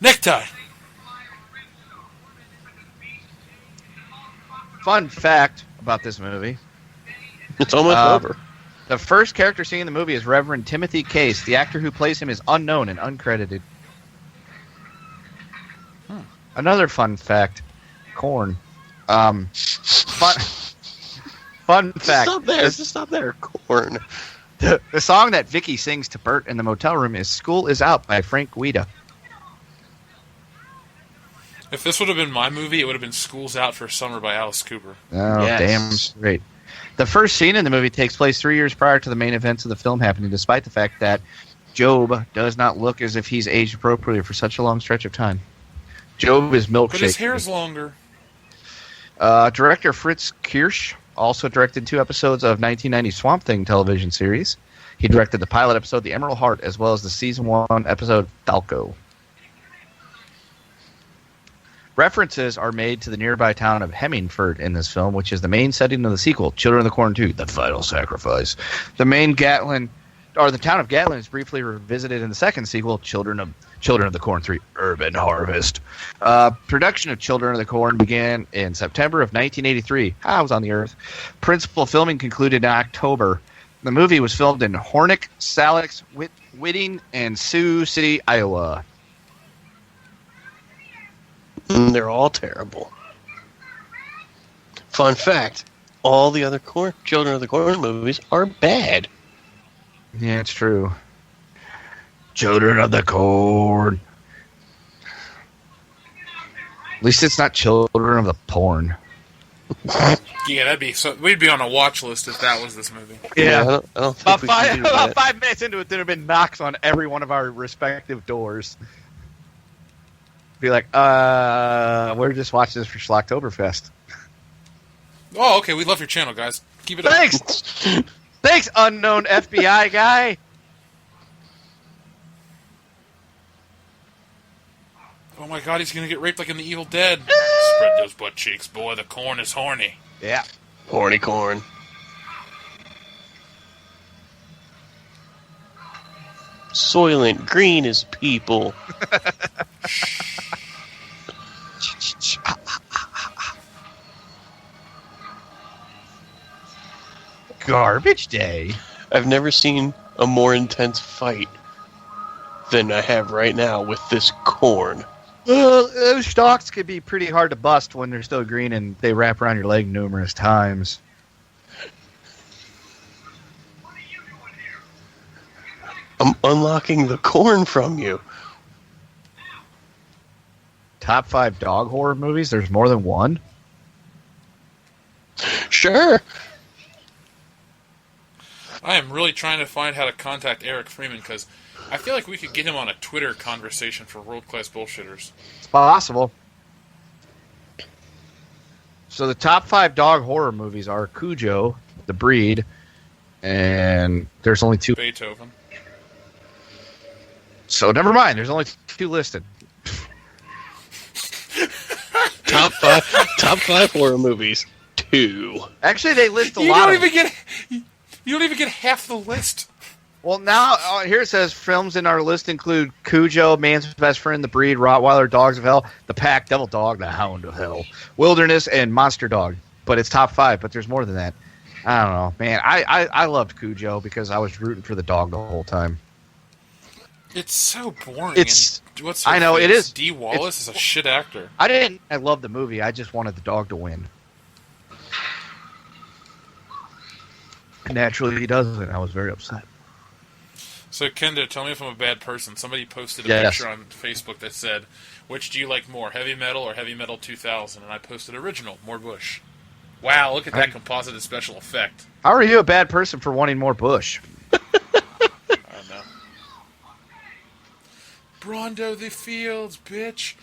Necktie. Fun fact about this movie. It's almost over. The first character seen in the movie is Reverend Timothy Case. The actor who plays him is unknown and uncredited. Another fun fact. Corn. Fun fact. Stop there. Just stop there. Corn. The song that Vicky sings to Bert in the motel room is School Is Out by Frank Guida. If this would have been my movie, it would have been School's Out for Summer by Alice Cooper. Oh, Yes. damn straight. The first scene in the movie takes place 3 years prior to the main events of the film happening, despite the fact that Job does not look as if he's aged appropriately for such a long stretch of time. Job is milkshake. But his hair's longer. Director Fritz Kirsch also directed 2 episodes of 1990 Swamp Thing television series. He directed the pilot episode, The Emerald Heart, as well as the season 1 episode, Falco. References are made to the nearby town of Hemmingford in this film, which is the main setting of the sequel, Children of the Corn 2, The Final Sacrifice. The town of Gatlin is briefly revisited in the second sequel, Children of the Corn 3, Urban Harvest. Production of Children of the Corn began in September of 1983. I was on the Earth. Principal filming concluded in October. The movie was filmed in Hornick, Salix, Whitting, and Sioux City, Iowa. They're all terrible. Fun fact, all the other Children of the Corn movies are bad. Yeah, it's true. Children of the Corn. At least it's not Children of the Porn. Yeah, we'd be on a watch list if that was this movie. Yeah. I don't think we can do About that. 5 minutes into it, there'd have been knocks on every one of our respective doors. Be like, we're just watching this for Schlocktoberfest. Oh, okay. We love your channel, guys. Keep it up. Thanks! Thanks, unknown FBI guy! Oh my god, he's gonna get raped like in The Evil Dead. Spread those butt cheeks, boy. The corn is horny. Yeah. Horny corn. Soylent Green is people. Garbage day. I've never seen a more intense fight than I have right now with this corn. Well, those stalks could be pretty hard to bust when they're still green and they wrap around your leg numerous times. I'm unlocking the corn from you. Top 5 dog horror movies? There's more than one? Sure. I am really trying to find how to contact Eric Freeman because I feel like we could get him on a Twitter conversation for World Class Bullshitters. It's possible. So the top 5 dog horror movies are Cujo, The Breed, and there's only 2. Beethoven. So never mind. There's only 2 listed. Top five horror movies. 2. Actually, they list a You lot. you don't even get half the list. Well, now here it says films in our list include Cujo, Man's Best Friend, The Breed, Rottweiler, Dogs of Hell, The Pack, Devil Dog, The Hound of Hell, Wilderness, and Monster Dog. But it's top 5. But there's more than that. I don't know, man. I loved Cujo because I was rooting for the dog the whole time. It's so boring. It's. And what's I know face? it is. Dee Wallace is a shit actor. I love the movie. I just wanted the dog to win. Naturally, he doesn't. I was very upset. So, Kendo, tell me if I'm a bad person. Somebody posted a Yes. picture on Facebook that said, which do you like more, Heavy Metal or Heavy Metal 2000? And I posted original, more Bush. Wow, look at that composited special effect. How are you a bad person for wanting more Bush? I know. Brondo the Fields, bitch.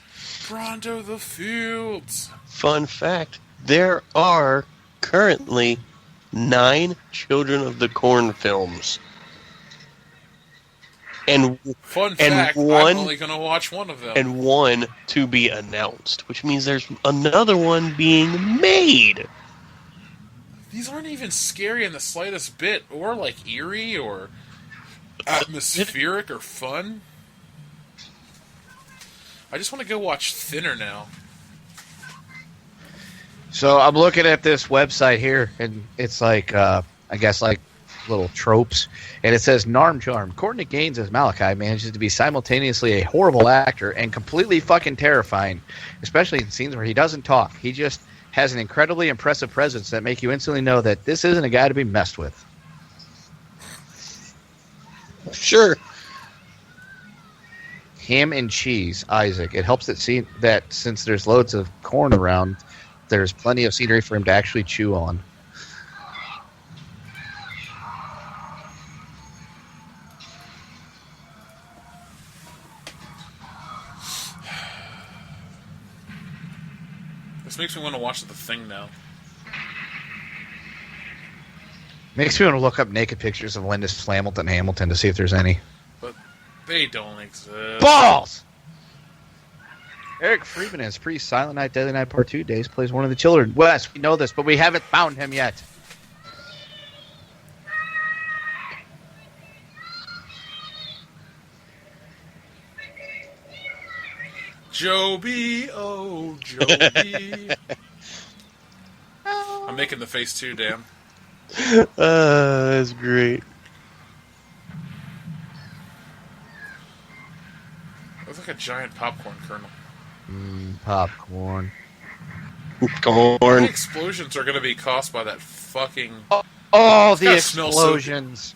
Brondo the Fields. Fun fact: there are currently 9 Children of the Corn films. And Fun and fact, one- I'm only going to watch one of them. and 1 to be announced, which means there's another one being made. These aren't even scary in the slightest bit, or like eerie, or atmospheric, or fun. I just want to go watch Thinner now. So I'm looking at this website here, and it's like, I guess, like little tropes. And it says, Narm Charm. Courtney Gaines as Malachi manages to be simultaneously a horrible actor and completely fucking terrifying, especially in scenes where he doesn't talk. He just has an incredibly impressive presence that make you instantly know that this isn't a guy to be messed with. Sure. Ham and cheese, Isaac. It helps that since there's loads of corn around, there's plenty of scenery for him to actually chew on. This makes me want to watch The Thing now. Makes me want to look up naked pictures of Linda Hamilton to see if there's any. But they don't exist. Balls! Eric Freeman as Priest, Silent Night, Deadly Night Part 2 days, plays one of the children. Wes, we know this, but we haven't found him yet. Joby, oh, Joby. I'm making the face too, damn. That's great. Looks like a giant popcorn kernel. Popcorn. Corn. How many explosions are going to be caused by that fucking... Oh, It's the gotta smell so explosions.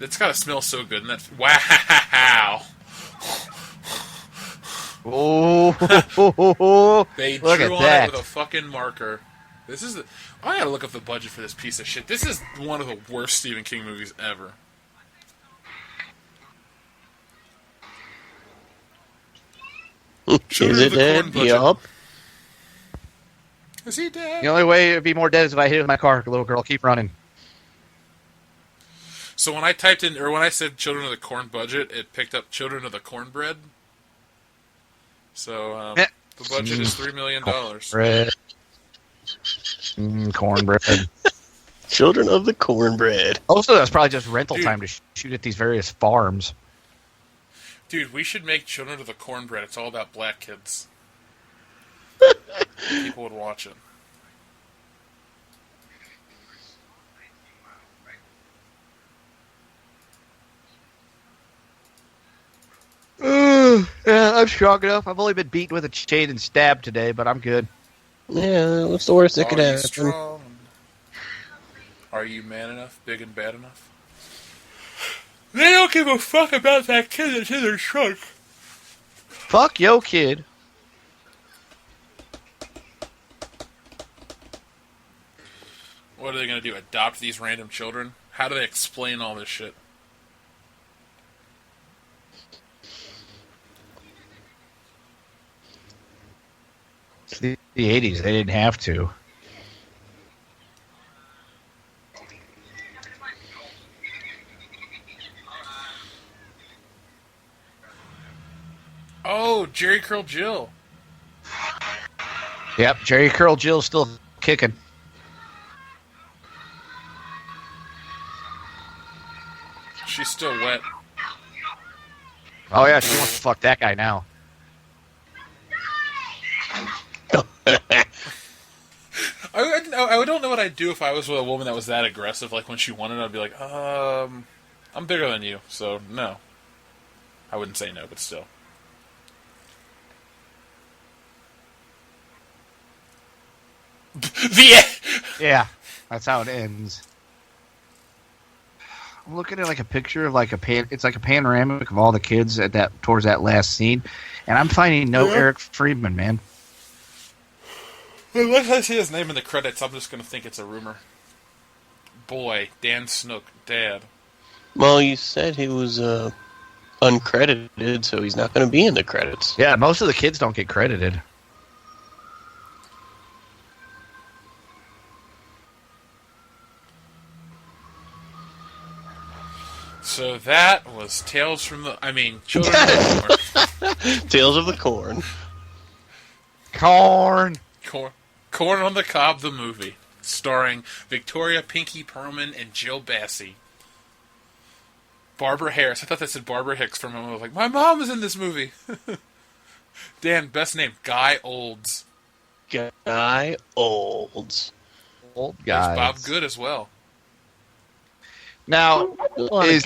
It's got to smell so good. And that... Wow! Oh, They look drew at on that. it with a fucking marker. This is the... I gotta look up the budget for this piece of shit. This is one of the worst Stephen King movies ever. Show Is me it the corn dead? budget. Yup. Is he dead? The only way it would be more dead is if I hit it with my car. Little girl, keep running. So when I typed in, or when I said Children of the Corn budget, it picked up Children of the Cornbread. So the budget is $3 million. Bread. Cornbread. Children of the Cornbread. Also, that's probably just rental Dude. time to shoot at these various farms. Dude, we should make Children of the Cornbread. It's all about black kids. People would watch it. Yeah, I'm strong enough. I've only been beaten with a chain and stabbed today, but I'm good. Yeah, what's the worst that could Are you happen? strong? Are you man enough? Big and bad enough? They don't give a fuck about that kid that's in their trunk. Fuck yo, kid. What are they going to do? Adopt these random children? How do they explain all this shit? It's the 80s. They didn't have to. Oh, Jerry Curl Jill. Yep, Jerry Curl Jill's still kicking. She's still wet. Oh yeah, she wants to fuck that guy now. I don't know what I'd do if I was with a woman that was that aggressive. Like when she wanted, I'd be like, I'm bigger than you, so no. I wouldn't say no, but still. Yeah, that's how it ends. I'm looking at like a picture of like it's like a panoramic of all the kids at that towards that last scene, and I'm finding no Eric Freeman, man. Unless I see his name in the credits, I'm just going to think it's a rumor. Boy, Dan Snook, Dad. Well, you said he was uncredited, so he's not going to be in the credits. Yeah, most of the kids don't get credited. So that was Children of the Corn. Tales of the Corn. Corn on the Cob, the movie, starring Victoria Pinky Perlman and Jill Bassey. Barbara Harris. I thought that said Barbara Hicks for a moment. I was like, my mom was in this movie. Dan, best name, Guy Olds. Guy Olds. Old guy. There's Bob Good as well. Now, is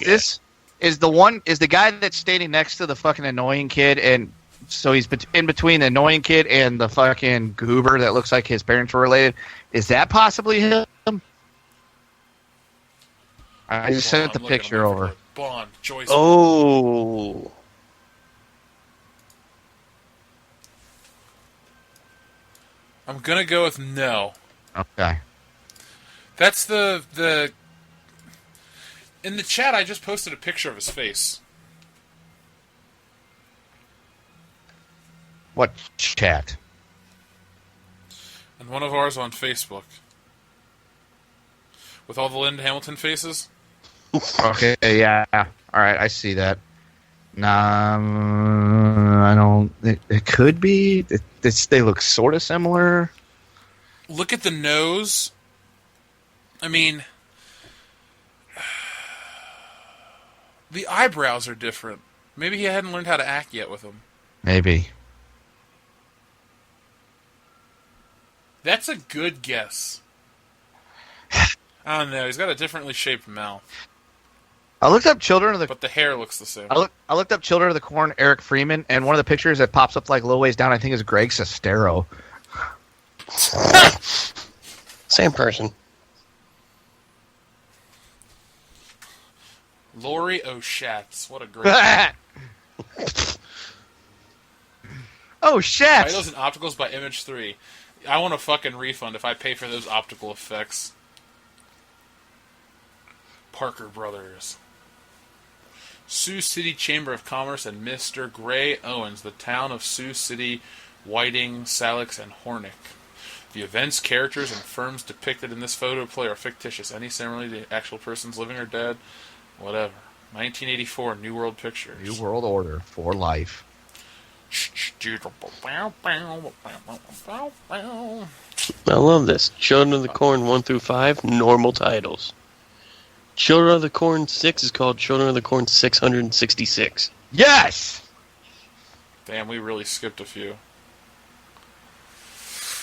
the guy that's standing next to the fucking annoying kid, and so he's in between the annoying kid and the fucking goober that looks like his parents were related? Is that possibly him? I just sent the picture over. Bond, Joyce. Oh. I'm gonna go with no. Okay. That's the. In the chat, I just posted a picture of his face. What chat? And one of ours on Facebook. With all the Linda Hamilton faces. Okay, yeah. All right, I see that. Nah, I don't. It could be. They look sort of similar. Look at the nose. I mean, the eyebrows are different. Maybe he hadn't learned how to act yet with them. Maybe. That's a good guess. I don't know. He's got a differently shaped mouth. I looked up Children of the... But the hair looks the same. I looked up Children of the Corn, Eric Freeman, and one of the pictures that pops up like a little ways down, I think, is Greg Sestero. Same person. Laurie O'Shatz. What a great Oh, Shatz! Titles and opticals by Image 3. I want a fucking refund if I pay for those optical effects. Parker Brothers. Sioux City Chamber of Commerce and Mr. Gray Owens, the town of Sioux City, Whiting, Salix, and Hornick. The events, characters, and firms depicted in this photo play are fictitious. Any similarity to actual persons living or dead? Whatever. 1984, New World Pictures. New World Order for life. I love this. Children of the Corn 1 through 5, normal titles. Children of the Corn 6 is called Children of the Corn 666. Yes! Damn, we really skipped a few.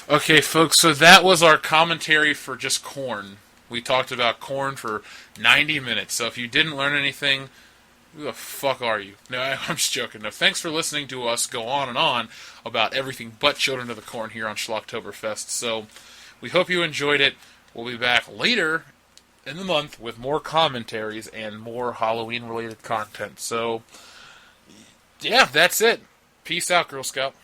Okay, folks, so that was our commentary for just Corn. We talked about Corn for 90 minutes, so if you didn't learn anything, who the fuck are you? No, I'm just joking. No, thanks for listening to us go on and on about everything but Children of the Corn here on Schlocktoberfest. So, we hope you enjoyed it. We'll be back later in the month with more commentaries and more Halloween-related content. So, yeah, that's it. Peace out, Girl Scout.